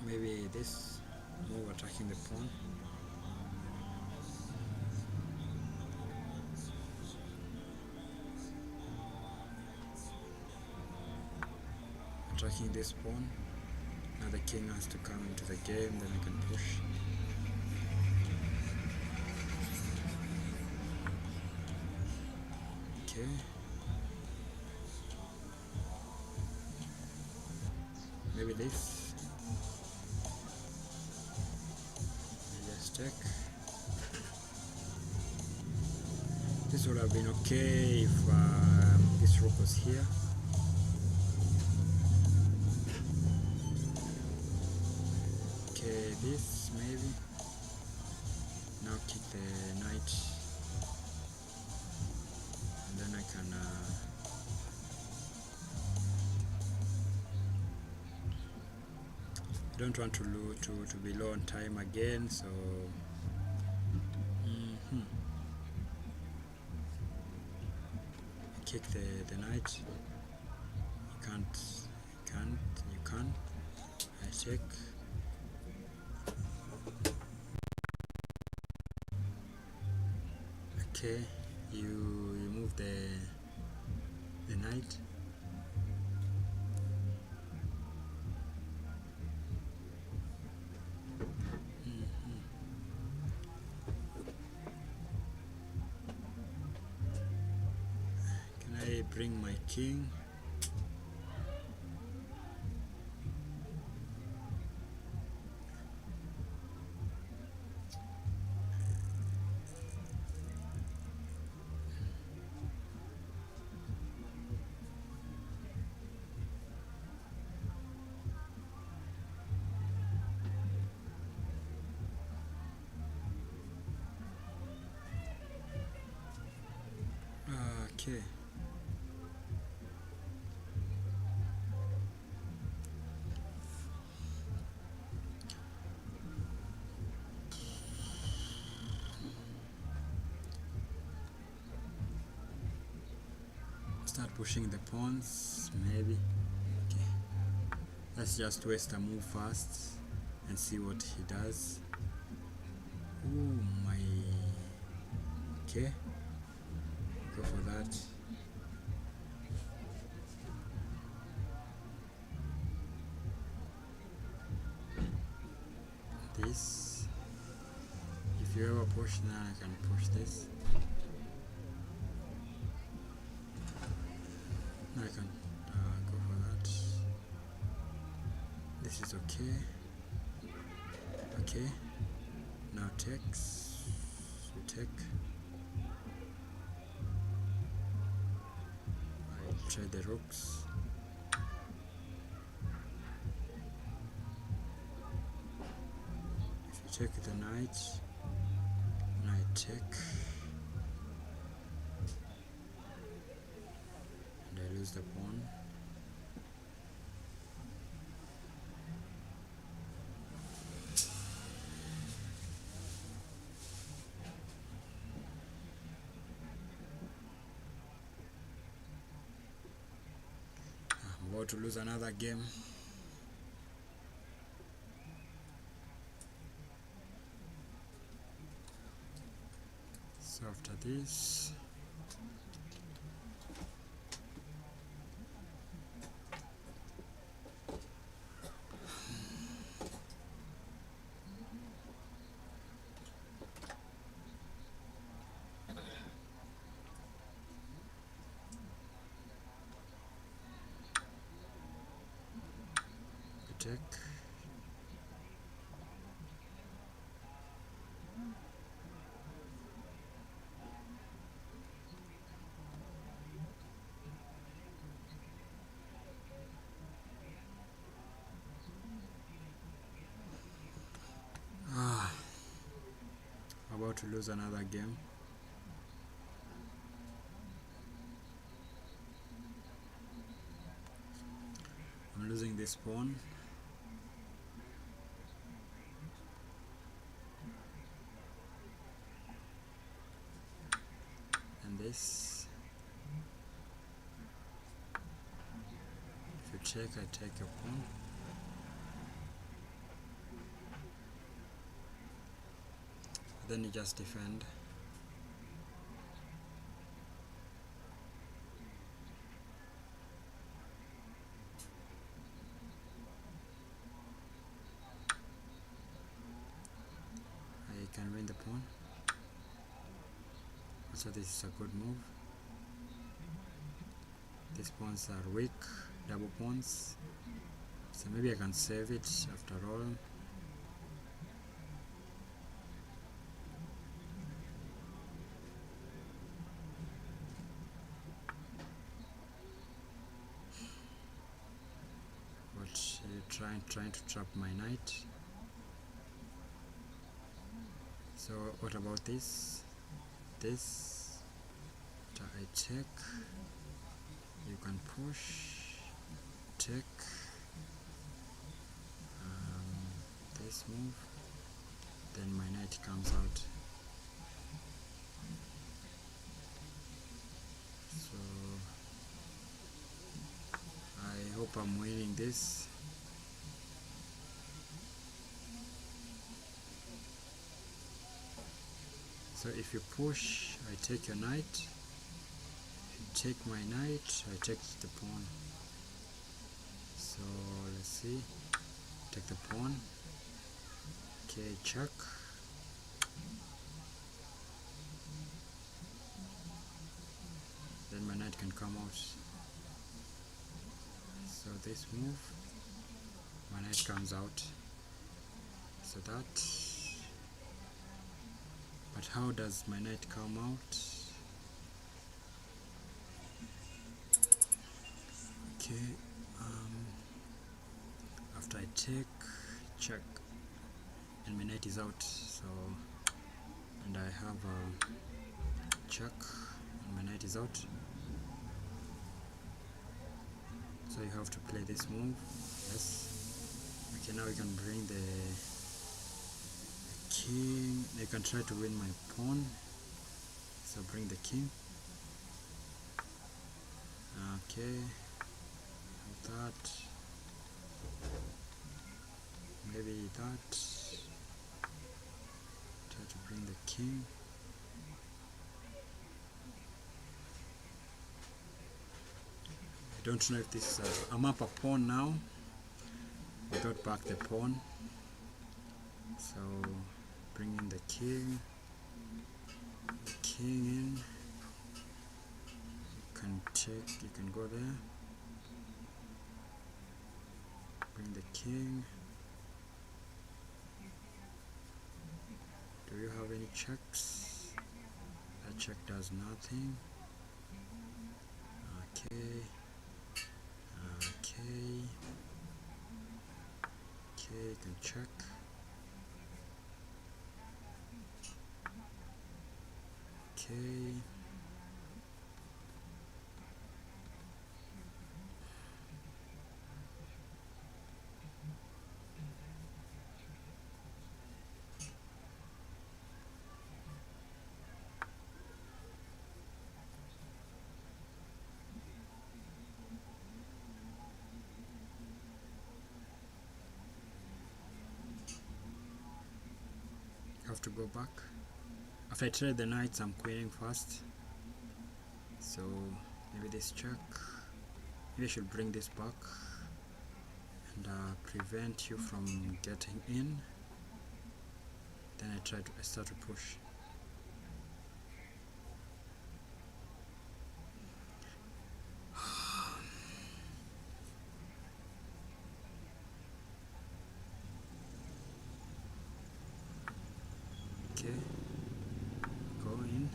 maybe this move attacking the pawn. Attacking this pawn. Now the king has to come into the game, then I can push. Okay. Maybe this. Just check. This would have been okay if this rook was here. Okay, this maybe. Now kick the knight, and then I can I don't want to be low on time again, so kick the knight. You can. I check. Okay, you move the knight. Can I bring my king? Okay. Start pushing the pawns, maybe. Okay. Let's just waste a move first and see what he does. Oh my. Okay. Go for that. This. If you ever push, then I can push this. I can go for that. This is okay. Okay. Now takes. We take. I try the rooks. If you take the knight, take. And I lose the pawn. I'm about to lose another game. So after this, we take. About to lose another game. I'm losing this pawn. And this. If you check, I take your pawn. Then you just defend. I can win the pawn. So this is a good move. These pawns are weak, double pawns. So maybe I can save it after all. Trying to trap my knight. So what about this? This I check. You can push, check. This move. Then my knight comes out. So I hope I'm winning this. So if you push, I take your knight. If you take my knight, I take the pawn. So let's see. Take the pawn. Okay, check. Then my knight can come out. So this move, my knight comes out. So that. But how does my knight come out? Okay, after I take, check, and my knight is out. So, and I have a check, and my knight is out. So you have to play this move. Yes. Okay, now we can bring the king. I can try to win my pawn. So bring the king. Okay. That. Maybe that. Try to bring the king. I don't know if this is I'm up a pawn now. I got back the pawn. So bring in the king. The king in. You can check, you can go there. Bring the king. Do you have any checks? That check does nothing. Okay. Okay. Okay, you can check. Okay. Have to go back. After I trade the knights, I'm queening first. So maybe this check. Maybe I should bring this back and prevent you from getting in. Then I start to push. Okay, go in.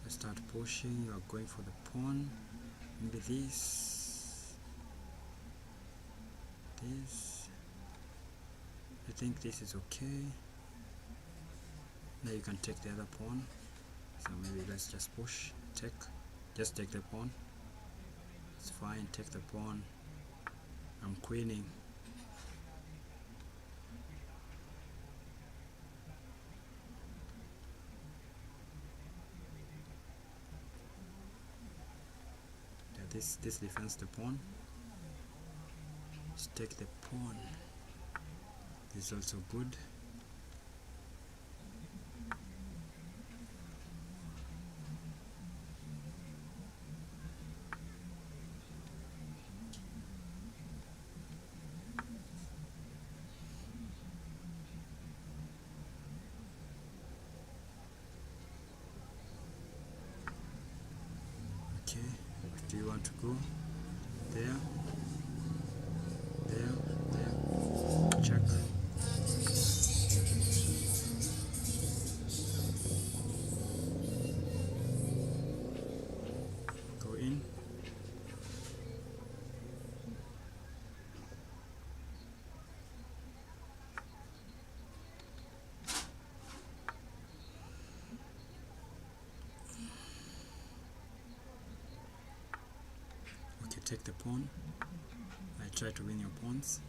I start pushing. You are going for the pawn. Maybe this. I think this is okay. Now you can take the other pawn. So maybe let's just push. Just take the pawn. It's fine, take the pawn. I'm queening. Yeah, this defends the pawn. Just take the pawn. This is also good. Okay, do you want to go there? Check. Go in. Okay, take the pawn. I try to win your pawns.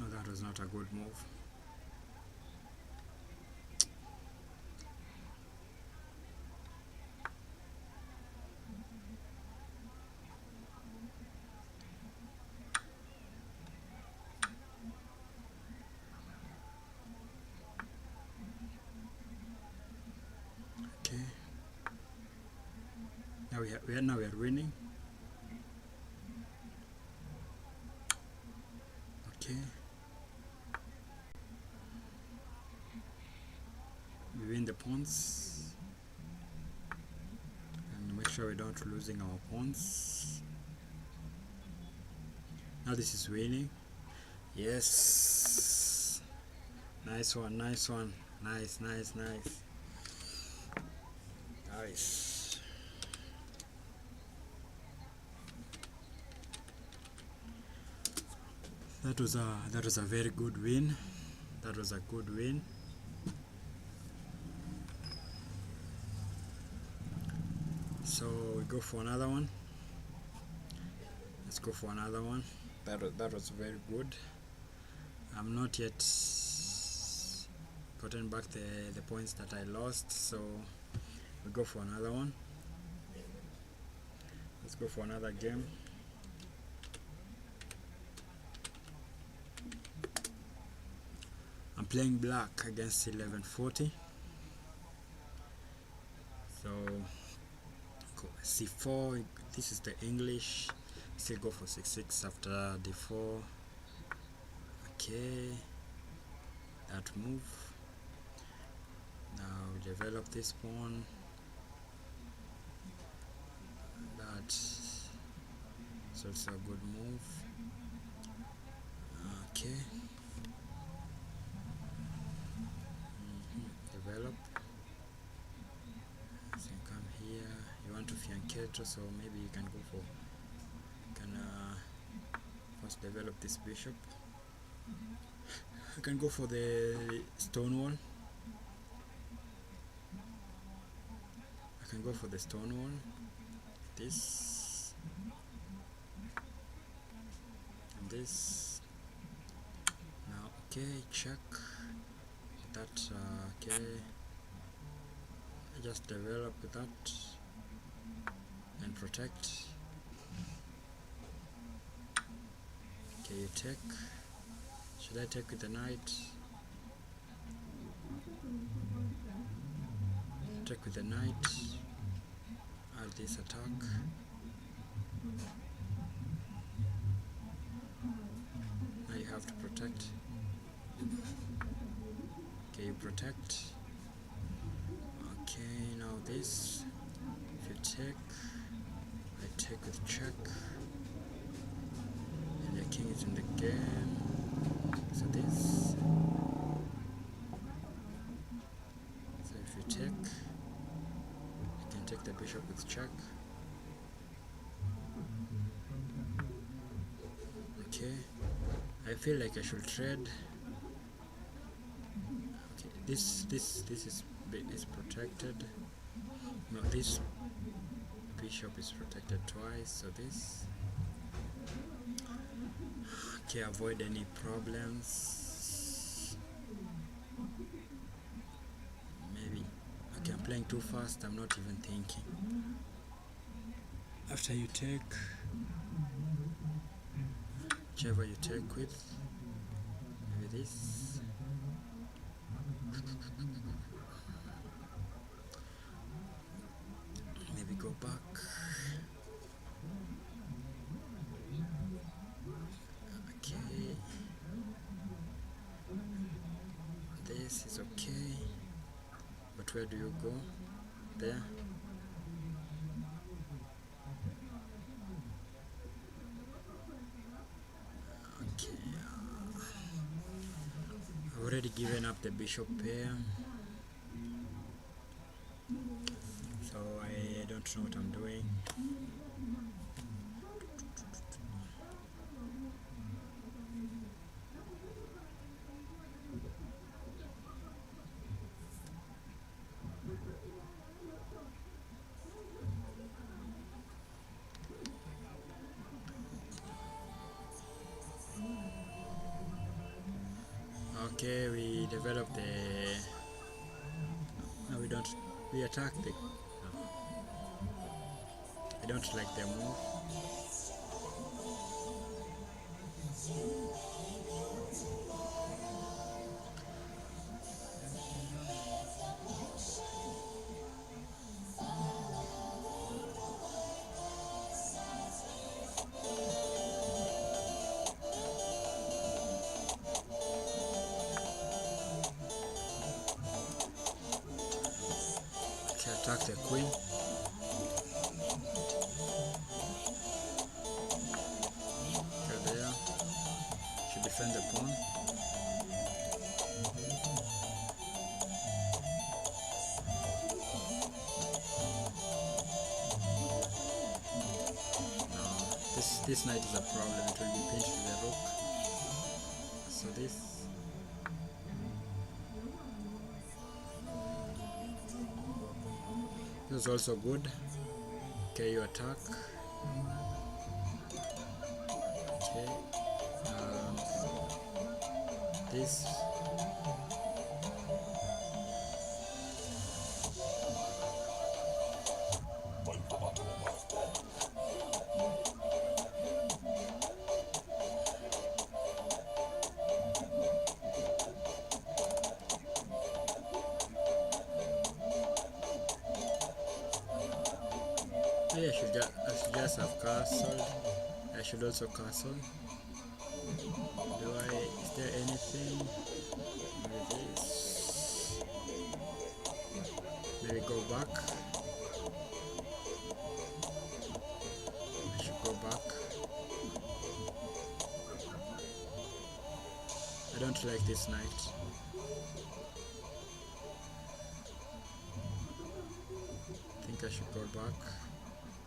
No, that was not a good move. Okay. Now we are winning. Okay. the pawns and make sure we don't losing our pawns. Now this is winning. Yes, nice one, nice one, nice. That was a very good win. That was a good win. So we go for another one. Let's go for another one. That was very good. I'm not yet gotten back the points that I lost, so we go for another one. Let's go for another game. I'm playing black against 1140. So c4, this is the English. Still go for 6-6 after d4. Okay, that move. Now we develop this pawn. That's also a good move. Okay. Develop. So you come here. You want to fianchetto, so maybe you can go for. First develop this bishop. I can go for the stone wall. I can go for the stone wall. This and this. Now, okay, check that. Okay, I just develop that and protect. Okay, you take. Should I take with the knight? Take with the knight. Add this attack. Now you have to protect. Okay, you protect. Okay, now this. If you take, I take with check. And the king is in the game. So this. So if you take, you can take the bishop with check. Okay, I feel like I should trade. Okay, this is protected. No, this bishop is protected twice. So this. Okay, avoid any problems. Maybe. Okay, I'm playing too fast. I'm not even thinking. After you take, whichever you take with, maybe this. Maybe go back. Okay. This is okay. But where do you go? There. Okay. I've already given up the bishop pair. So I don't know what I'm doing. Okay, we develop the. No, we don't. We attack the. No. I don't like the move. attack the queen. Okay, there. Should defend the pawn. This knight is a problem. It will be pinned to the rook. So this is also good. Okay, you attack. Okay. This. Maybe I should just have castled. I should also castle. Is there anything? Maybe this. Maybe go back. I should go back. I don't like this knight. I think I should go back.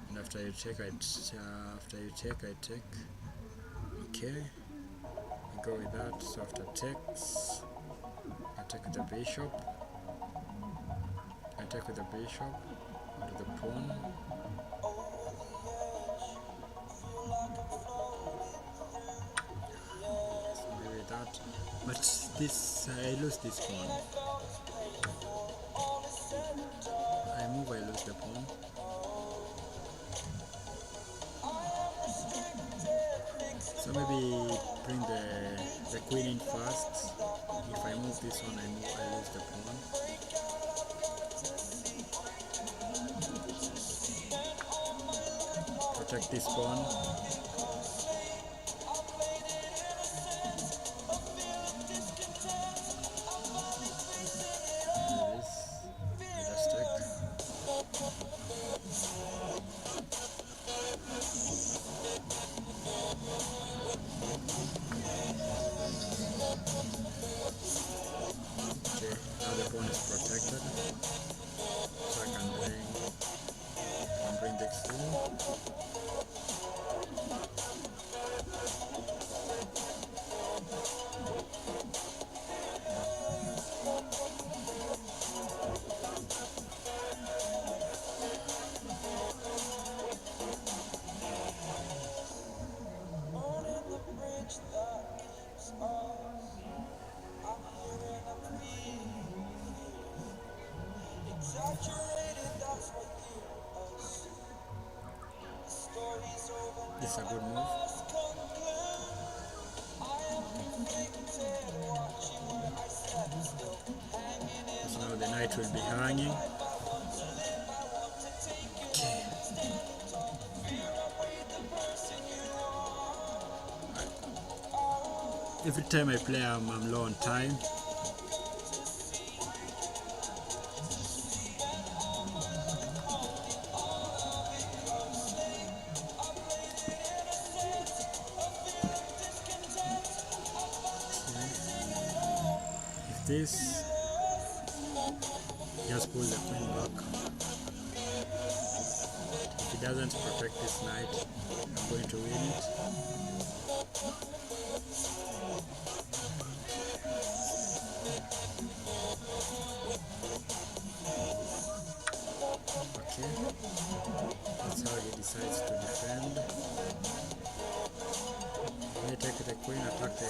And after you take, I take. Okay, I go with that. So after takes, I take with the bishop. I take with the bishop onto the pawn. So maybe that. But this, I lose this pawn. I move, I lose the pawn. So maybe bring the queen in first. If I move this one, I lose the pawn. Protect this pawn. I just take. Okay, now the pawn is protected, so I can bring this in. This is a good move. So now the knight will be hanging. Okay. Every time I play, I'm low on time. This, just pull the queen back. If he doesn't protect this knight, I'm going to win it. Okay, that's how he decides to defend. When you take the queen, attack the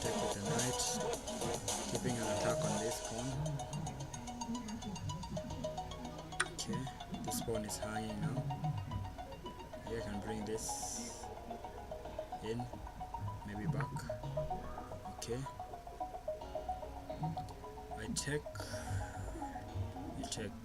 take with the knight, keeping an attack on this pawn. Okay, this pawn is hanging now. Here I can bring this in, maybe back. Okay, I take, you take.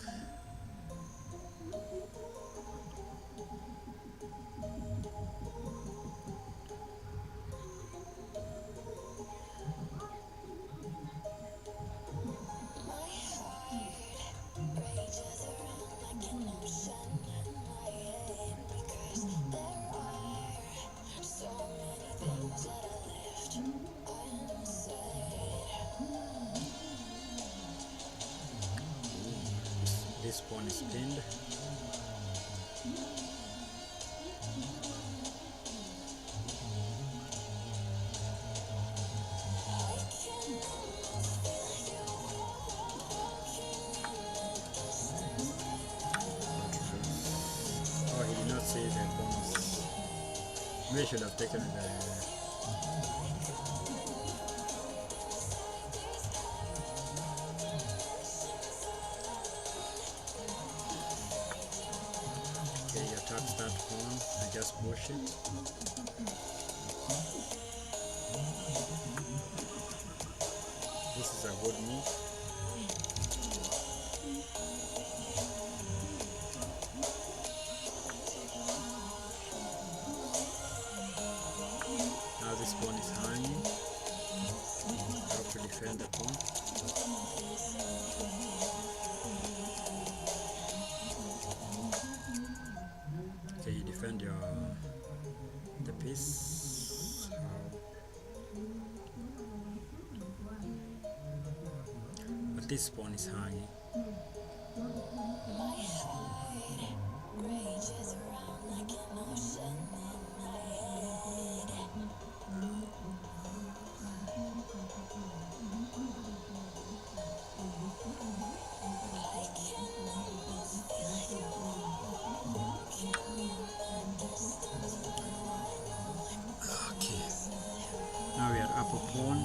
this pawn is pinned. Oh, he did not see the bonus. Maybe I should have taken the... Okay, he attacks that pawn. I just push it. This is a good move. Now this pawn is hanging. I have to defend the pawn. Okay, you defend the piece. But this pawn is hanging. Okay, now we are up a pawn.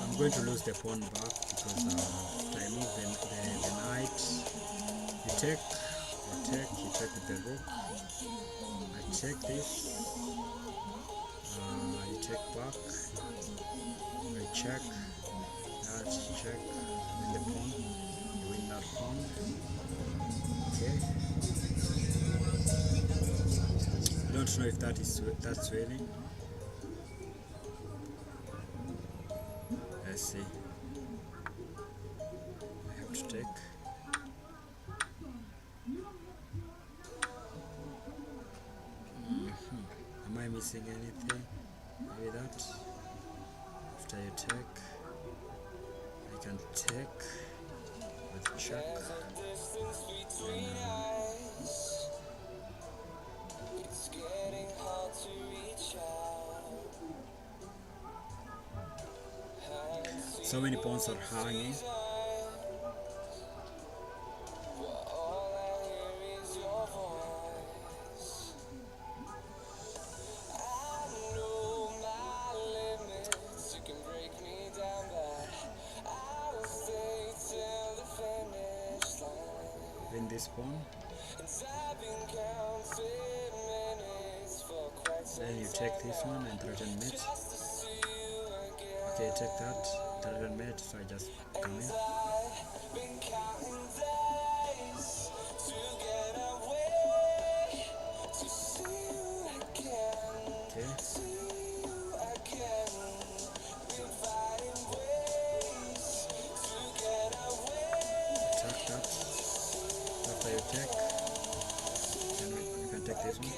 I'm going to lose the pawn back because after I move the knight, you take with the rook. I take this, you take back, I check, that check, win the pawn, you win that pawn. Okay. I don't know if that's winning. Let's see. I have to take. Am I missing anything? Maybe that. After you take, I can take with check. So many pawns are hanging. Win this pawn. Then you take this one and threaten mate. Okay, take that. Threaten mate, so I just come in. Okay. Attack that. After you take, you can take this one.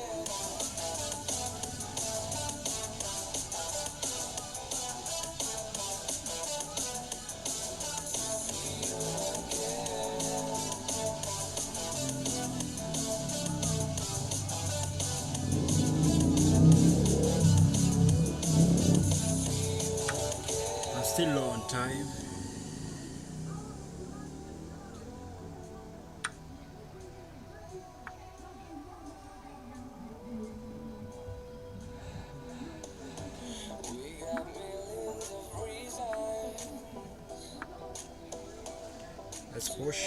I'm still low on time. Let's push.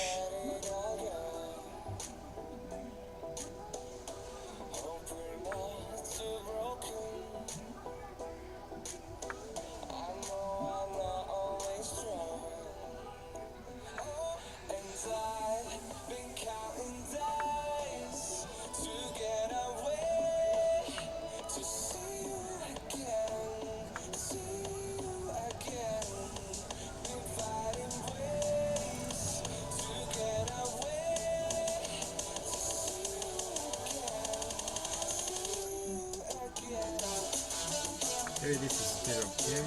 Maybe this is still okay.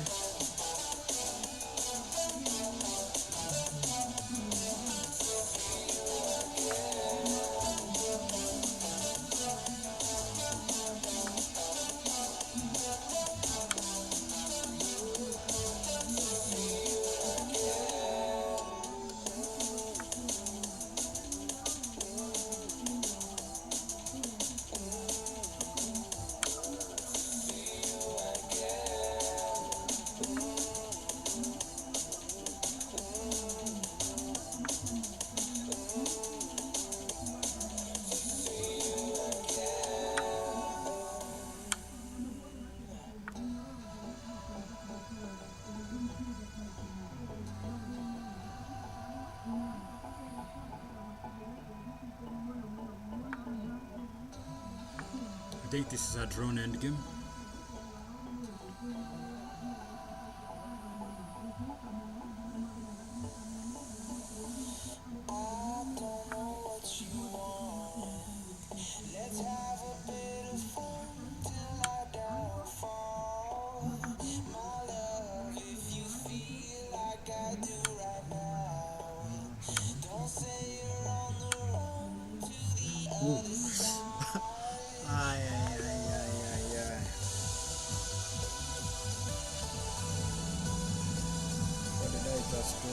I think this is a drone endgame. Ooh. Ay, ay, ay, ay, ay, ay. What did I just do?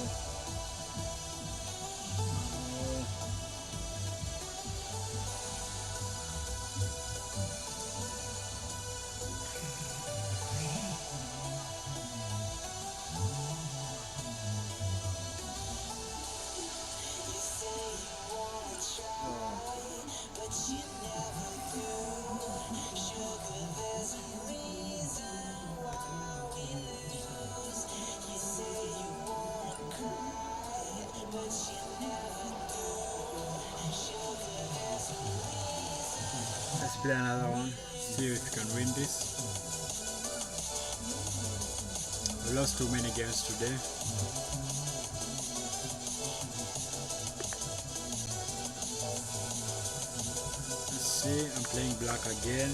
Let's play another one, see if we can win this. We lost too many games today. Let's see, I'm playing black again.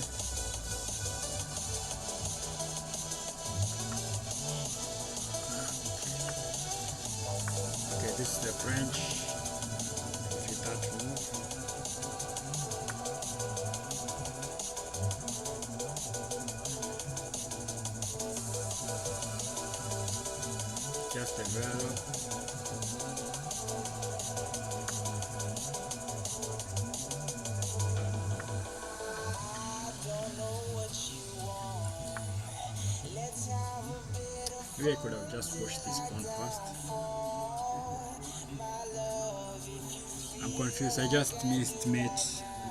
Okay, this is the French. If you touch move. Just a value. Maybe I could have just pushed this pawn first. I'm confused, I just missed mate.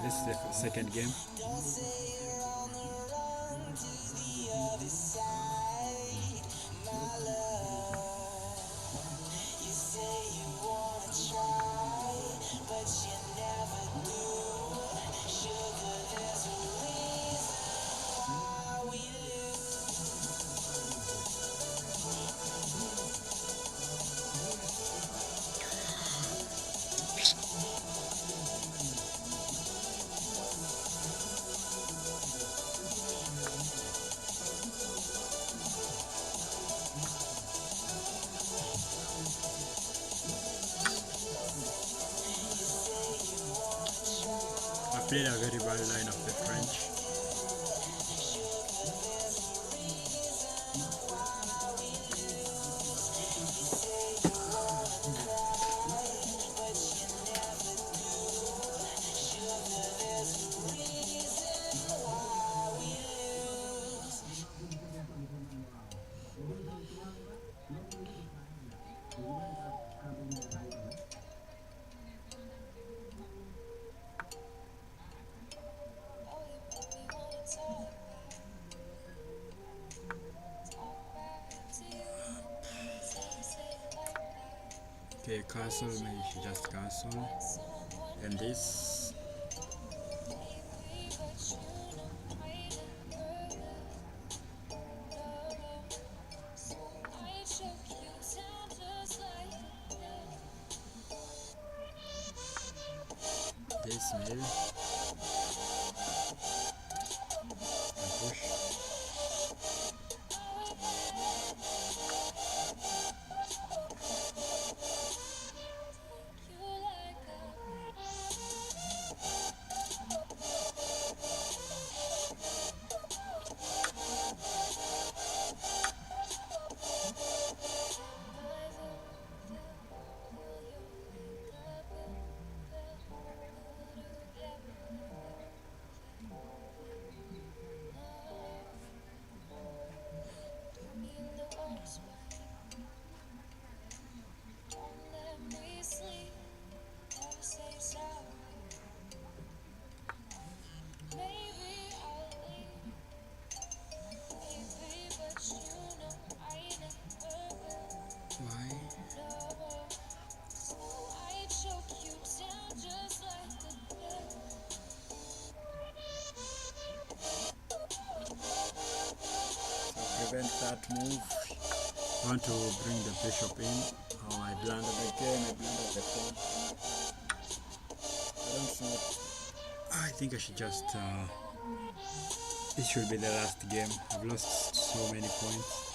This is the second game. Played a very bad line of the French. Okay, cancel, maybe you should just cancel. And this, this maybe, and push. Why? So prevent that move. I want to bring the bishop in. Oh, I blundered again. I blundered the pawn. I don't know. I think I should just. This should be the last game. I've lost so many points.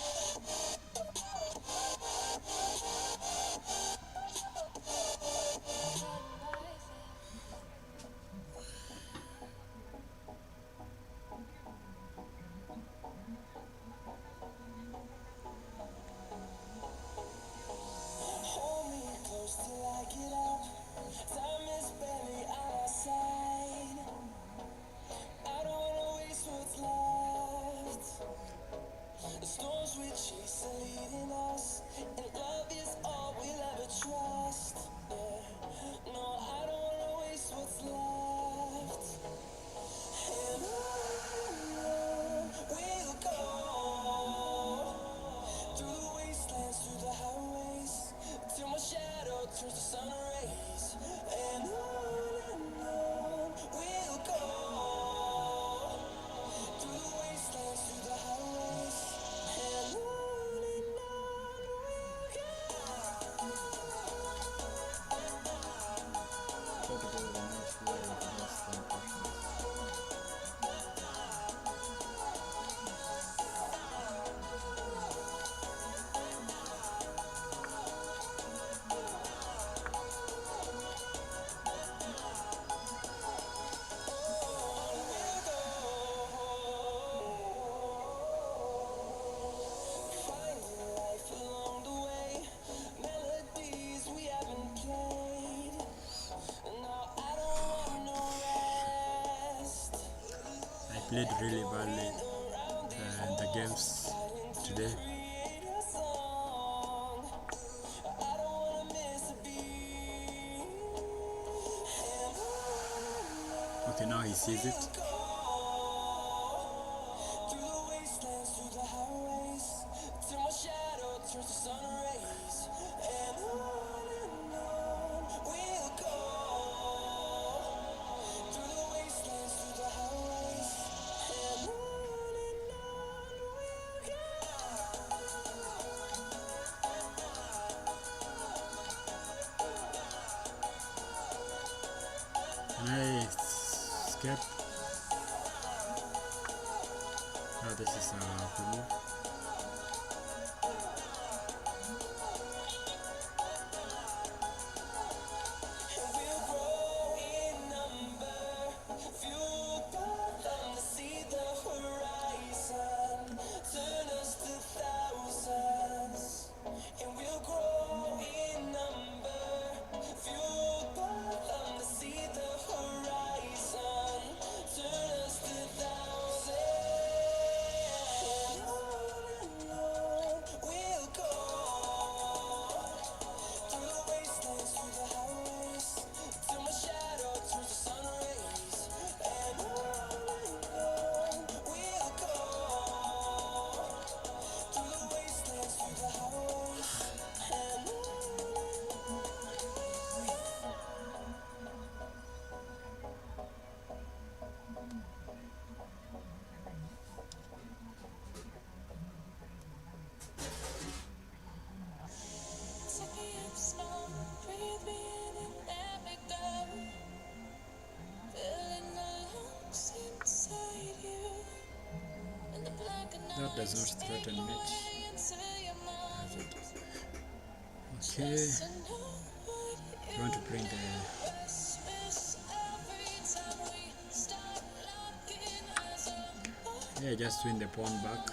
Played really badly in the games today. Okay, now he sees it. Nice escape. Now this is a good move. does not threaten mate. Okay, you want to bring the just win the pawn back.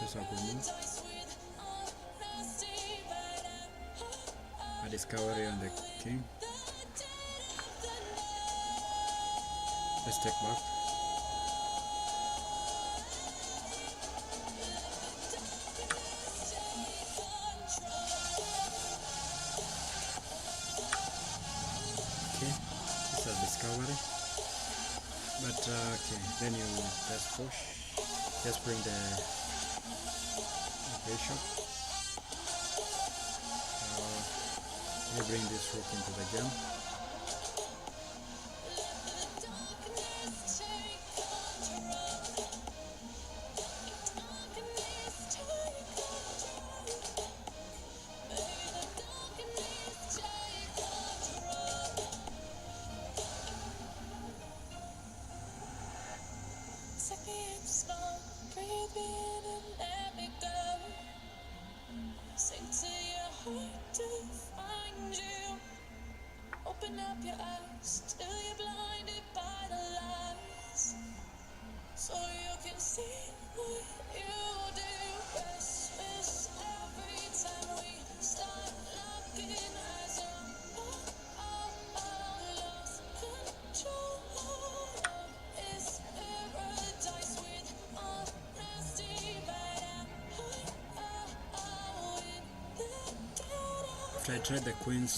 That's a good move. A discovery on the king. Let's take back. Okay, this is a discovery. But okay, then you just push. Just bring the bishop. You bring this rook into the game. Open up your eyes till you're blinded by the lies, so you can see what you do. Restless every time we start looking as lost control. It's paradise with honesty, but After I tried the queens,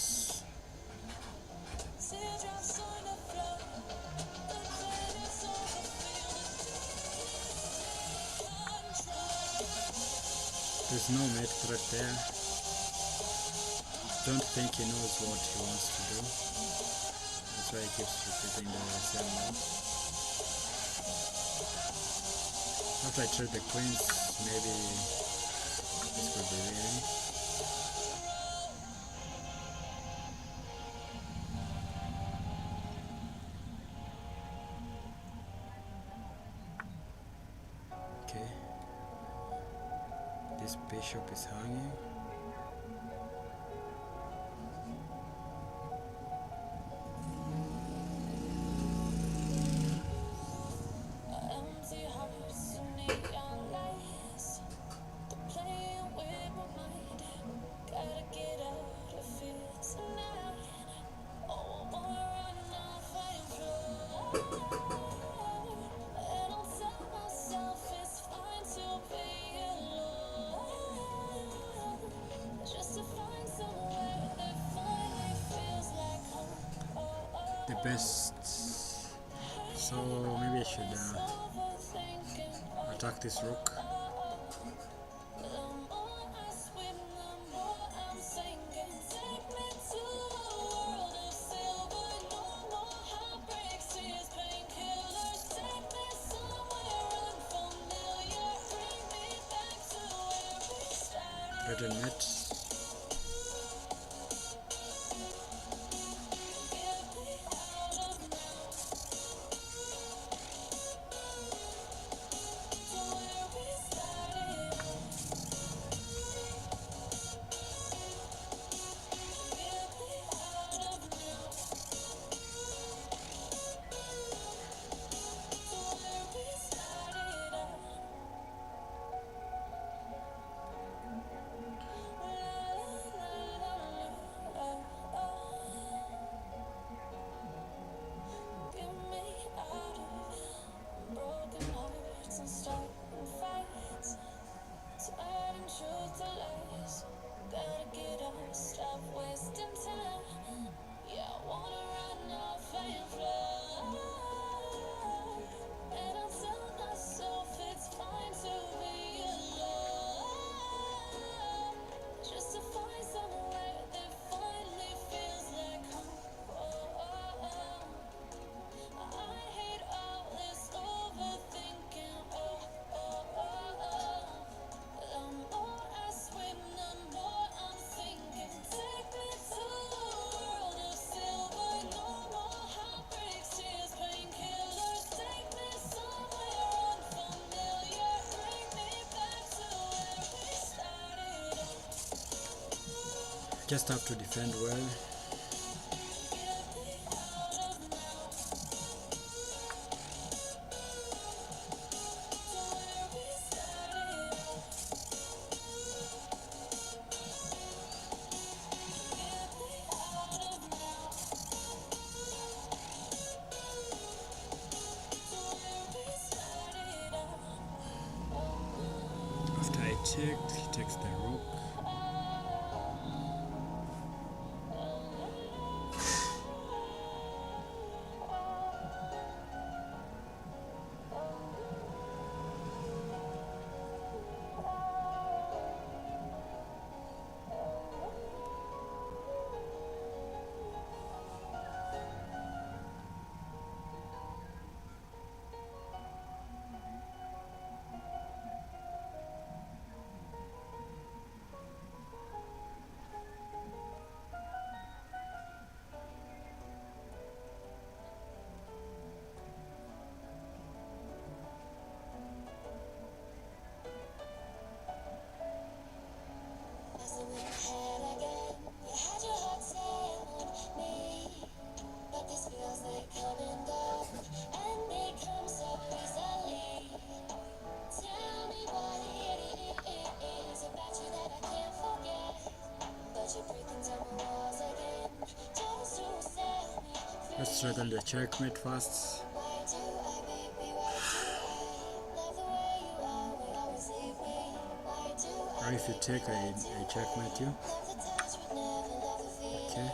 there's no mate threat there. Don't think he knows what he wants to do. That's why he keeps repeating the same move. After I trade the queens, maybe this could be winning. Okay. This bishop is hanging. empty hearts and neon lights. They're playing with my mind. Gotta get out of here tonight. Oh, I wanna run off and flow. And I'll tell myself it's fine to be alone. Just to find somewhere that finally feels like home. The best. So maybe I should attack this rook. Threaten net. Just have to defend well. After I checked, he takes the rook. Let's struggle the checkmate first. Or if you take, I checkmate you. Okay.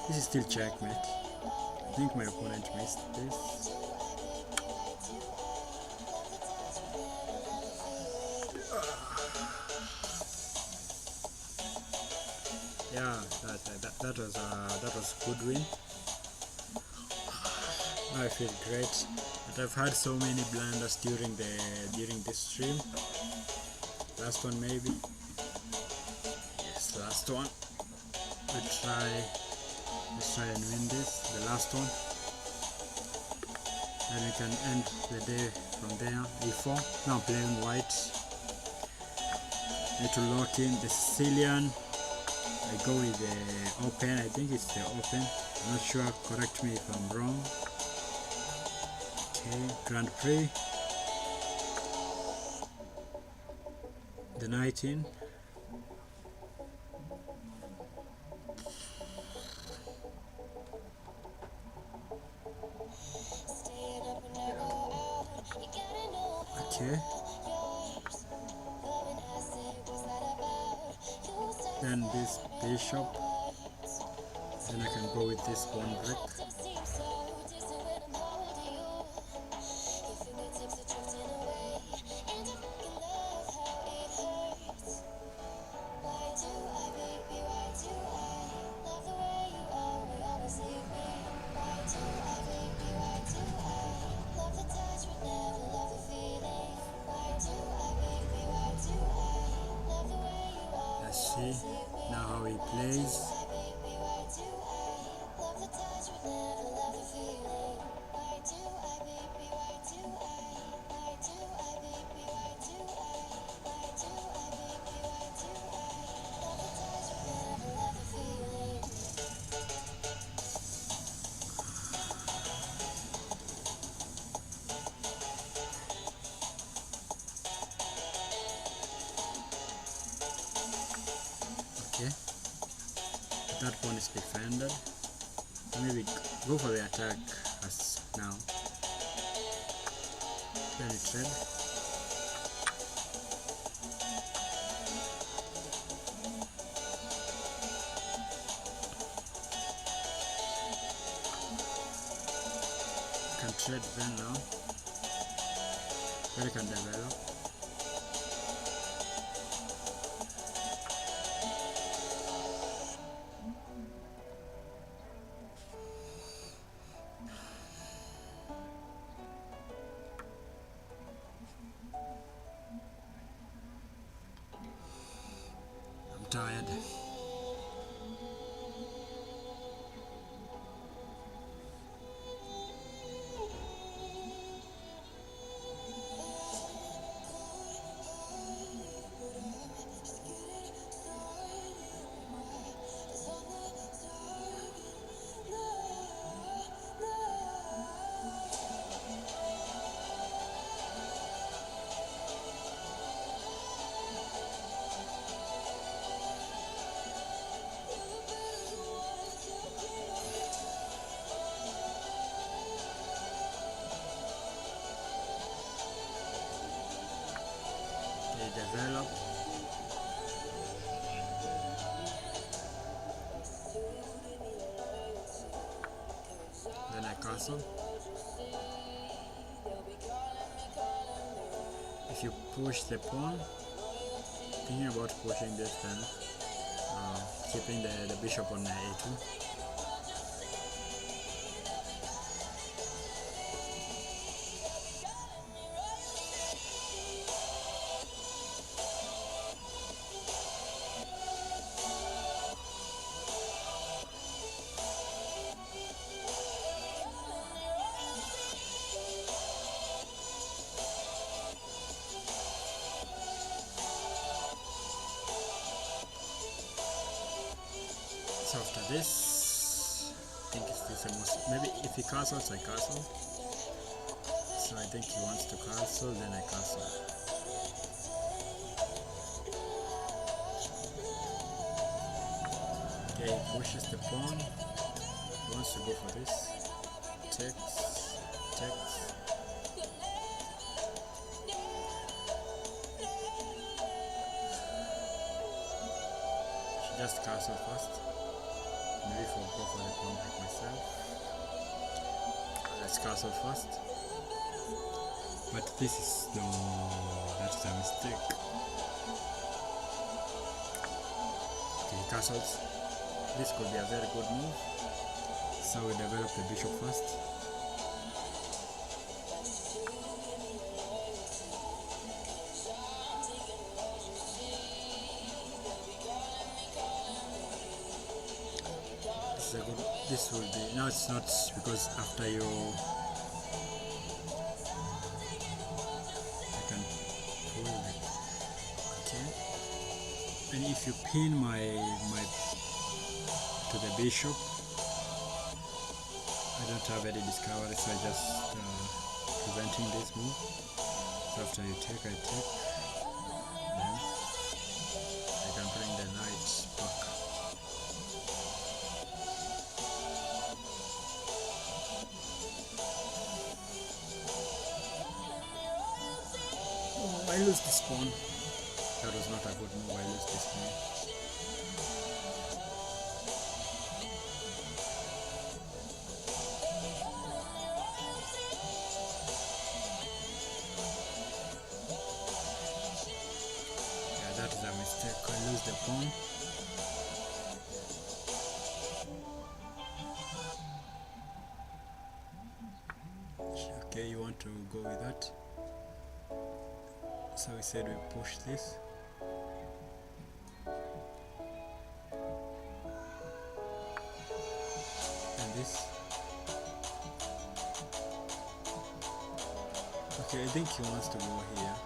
This is still checkmate. I think my opponent missed this. Yeah, that was good win. Now I feel great. But I've had so many blunders during this stream. Last one maybe. Yes, last one. Let's try and win this. The last one. Then we can end the day from there. E4. Now I'm playing white. Need to lock in the Sicilian. I go with the open. I think it's the open. I'm not sure. Correct me if I'm wrong. Okay, Grand Prix. The knight in. Okay. Then this bishop. Then I can go with this pawn brick. Let's see now how he plays. Okay, that pawn is defended. Maybe go for the attack as now. Then it's red. Can trade then now. Where can develop. Tired. Okay, develop. Then I castle. If you push the pawn, thinking about pushing this, then keeping the bishop on a2. So after this, I think it's this the most, maybe if he castles, I castle. So I think he wants to castle, then I castle. Okay, he pushes the pawn, he wants to go for this. Takes, takes. She just castle first. Maybe if I'll go for the pawn like myself. Let's castle first. But this is no, that's a mistake. Okay, he castles. This could be a very good move. So we develop the bishop first. This is a good, this will be, now it's not, because after you, I can pull it, okay, and if you pin my to the bishop, I don't have any discovery, so I just preventing this move. So after you take, I take, then I can bring the knight back. Oh, I lose this pawn. That was not a good move. I lose this pawn. That is a mistake. I lose the pawn. Okay, you want to go with that. So we said we push this. And this. Okay, I think he wants to go here.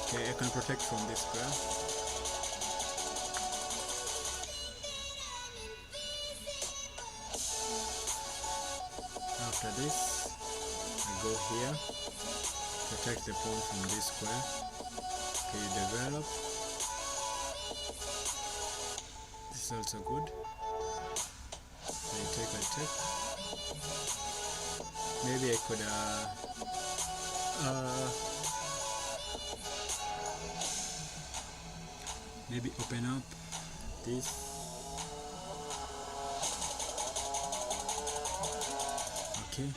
Okay, I can protect from this square. After this, I go here, protect the pawn from this square. Okay, you develop. This is also good. So you take, I take. Maybe I could maybe open up this. Okay,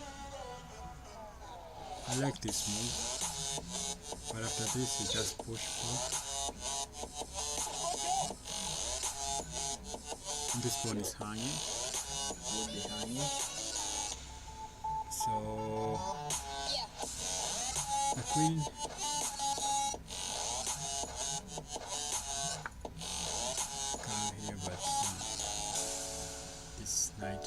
I like this move, but after this you just push back. This pawn is hanging, would be hanging, so the queen come here, but this knight.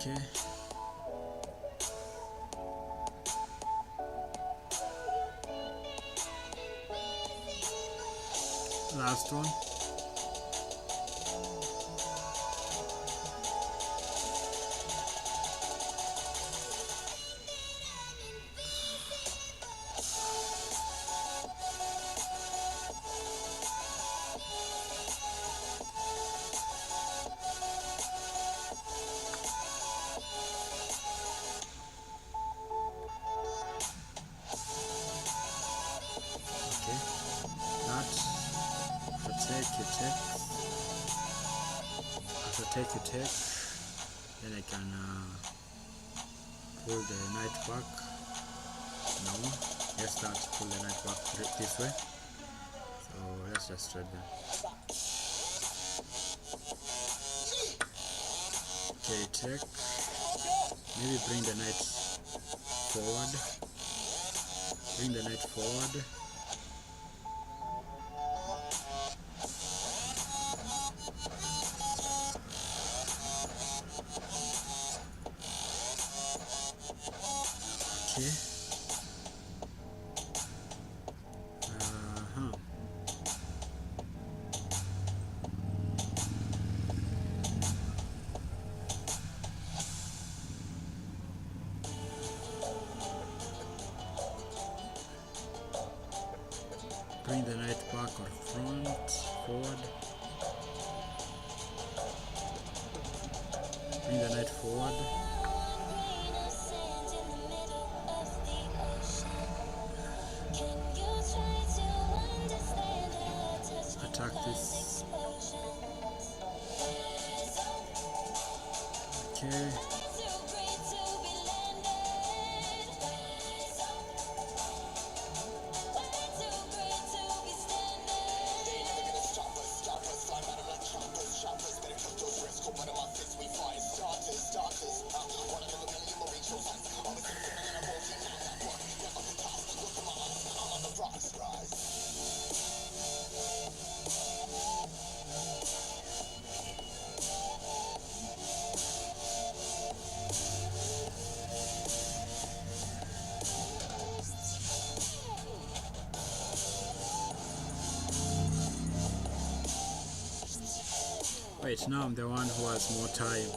Okay. Last one. take a take, then I can pull the knight back. No, yes, that pull the knight back this way. So let's just trade them. Okay, take. Maybe bring the knight forward. Bring the knight forward. Okay. Bring the knight back or front, forward. Bring the knight forward. Attack this. Okay. Wait, now I'm the one who has more time.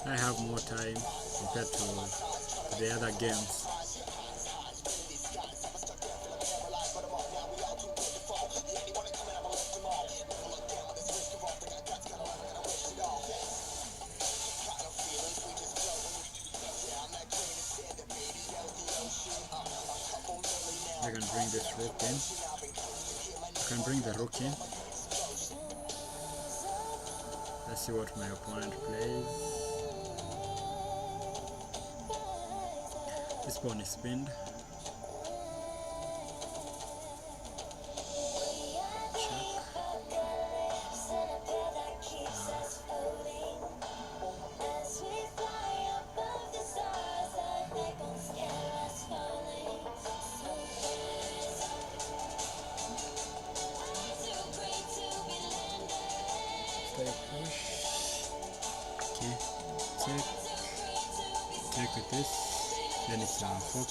I have more time compared to the other games. I can bring this rook in. I can bring the rook in. Let's see what my opponent plays. This pawn is spinned. Check. Push. Okay, take with this, then it's fork.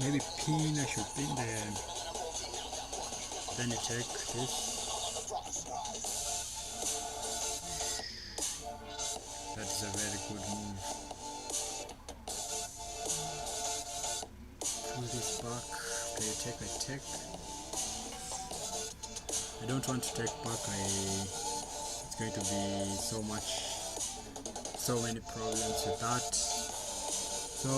Maybe pin, I should pin then you take this. That is a very good move. Pull this back, after you take, I take. I don't want to take back, it's going to be so many problems with that. So,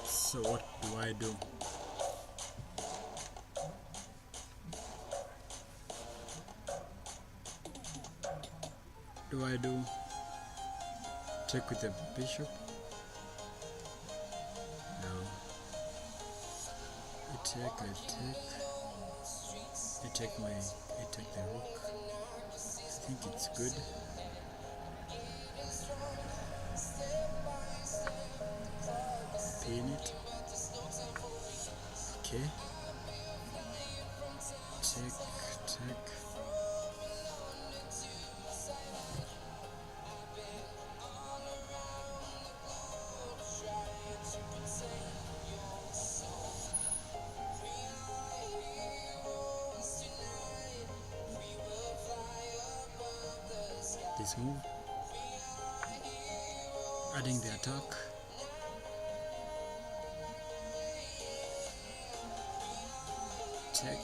so what do I do? Check with the bishop? I take the rook. I think it's good. Pin it. Okay. Take. This move, adding the attack. Take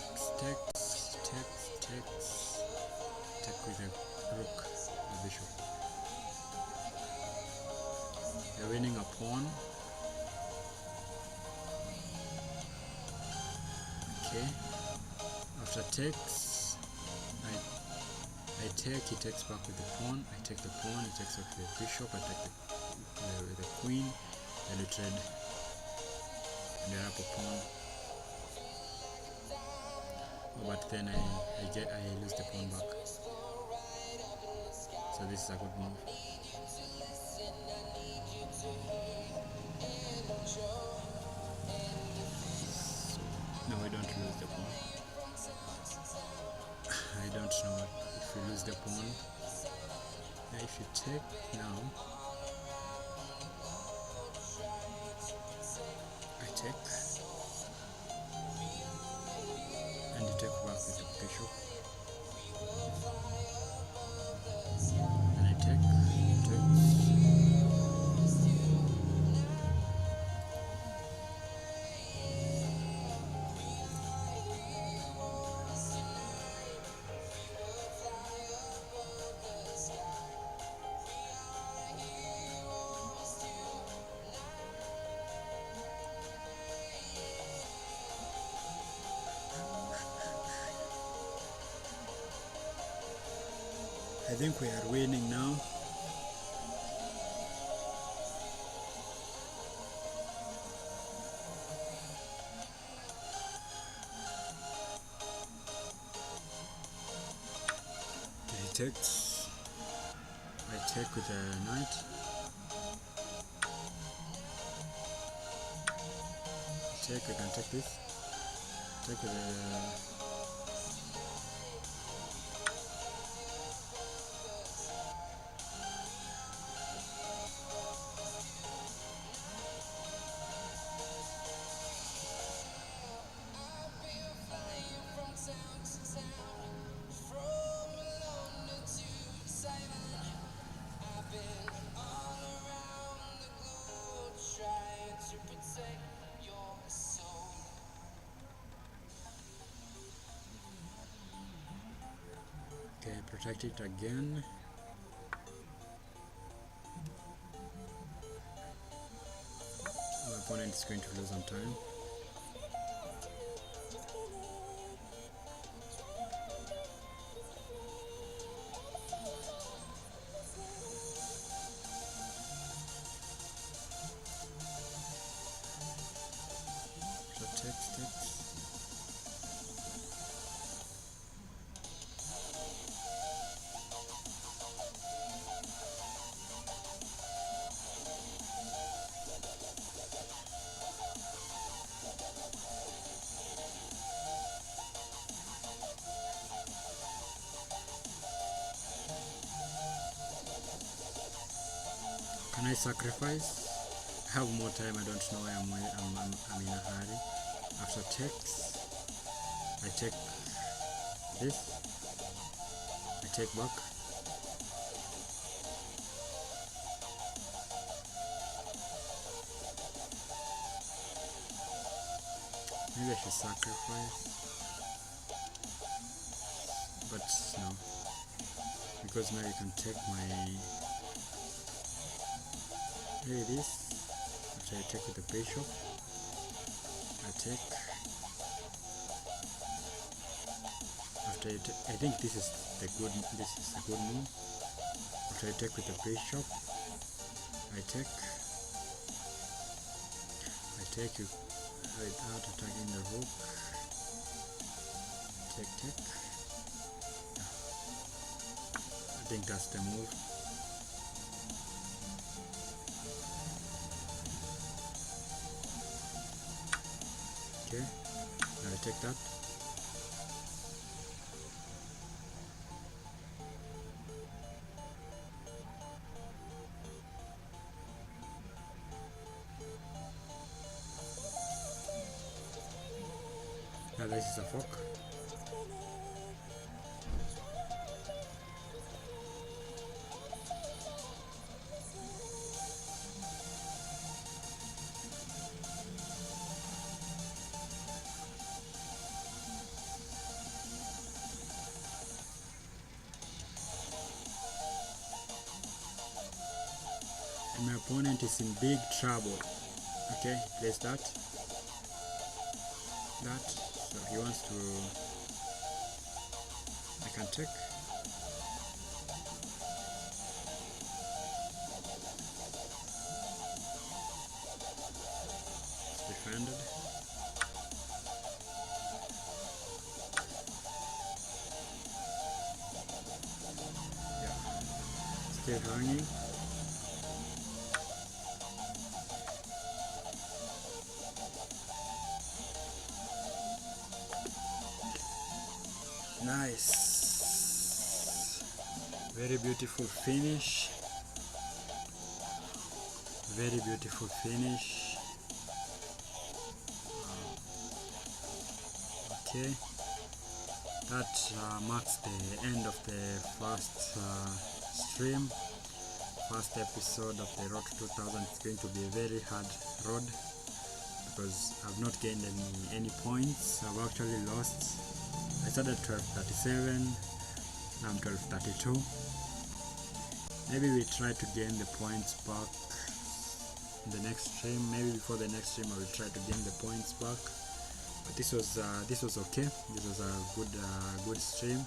with the rook, the bishop. You're winning a pawn. Okay. After takes, I take, he takes back with the pawn, I take the pawn, he takes back with the bishop, I take the queen, then we trade, and then up a pawn. Oh, but then I lose the pawn back. So this is a good move. No, we don't lose the pawn. I don't know if we lose the pawn. Yeah, if you take now, I take, and you take back with the bishop, and I take, I think we are winning now. He takes, I take with a knight, take, I can take this, take with a, okay, protect it again. My opponent is going to lose some time. Protect. Can I sacrifice? I have more time, I don't know why I'm in a hurry. After takes, I take this, I take back. Maybe I should sacrifice, but no, because now you can take my, maybe this, after I take with the bishop, I take, after I think this is a good move. After I take with the bishop, I take you without attacking the rook, take, I think that's the move. Okay, now I take that. Now this is a fork. opponent is in big trouble. Okay, place that. So he wants to, I can check. It's defended. Yeah, still hanging. Nice, very beautiful finish, very beautiful finish. Okay, that marks the end of the first stream, first episode of the road to 2000. It's going to be a very hard road because I've not gained any points. I've actually lost. I started 1237, now I'm 1232. Maybe we try to gain the points back in the next stream. Maybe before the next stream I will try to gain the points back. But this was okay. This was a good stream.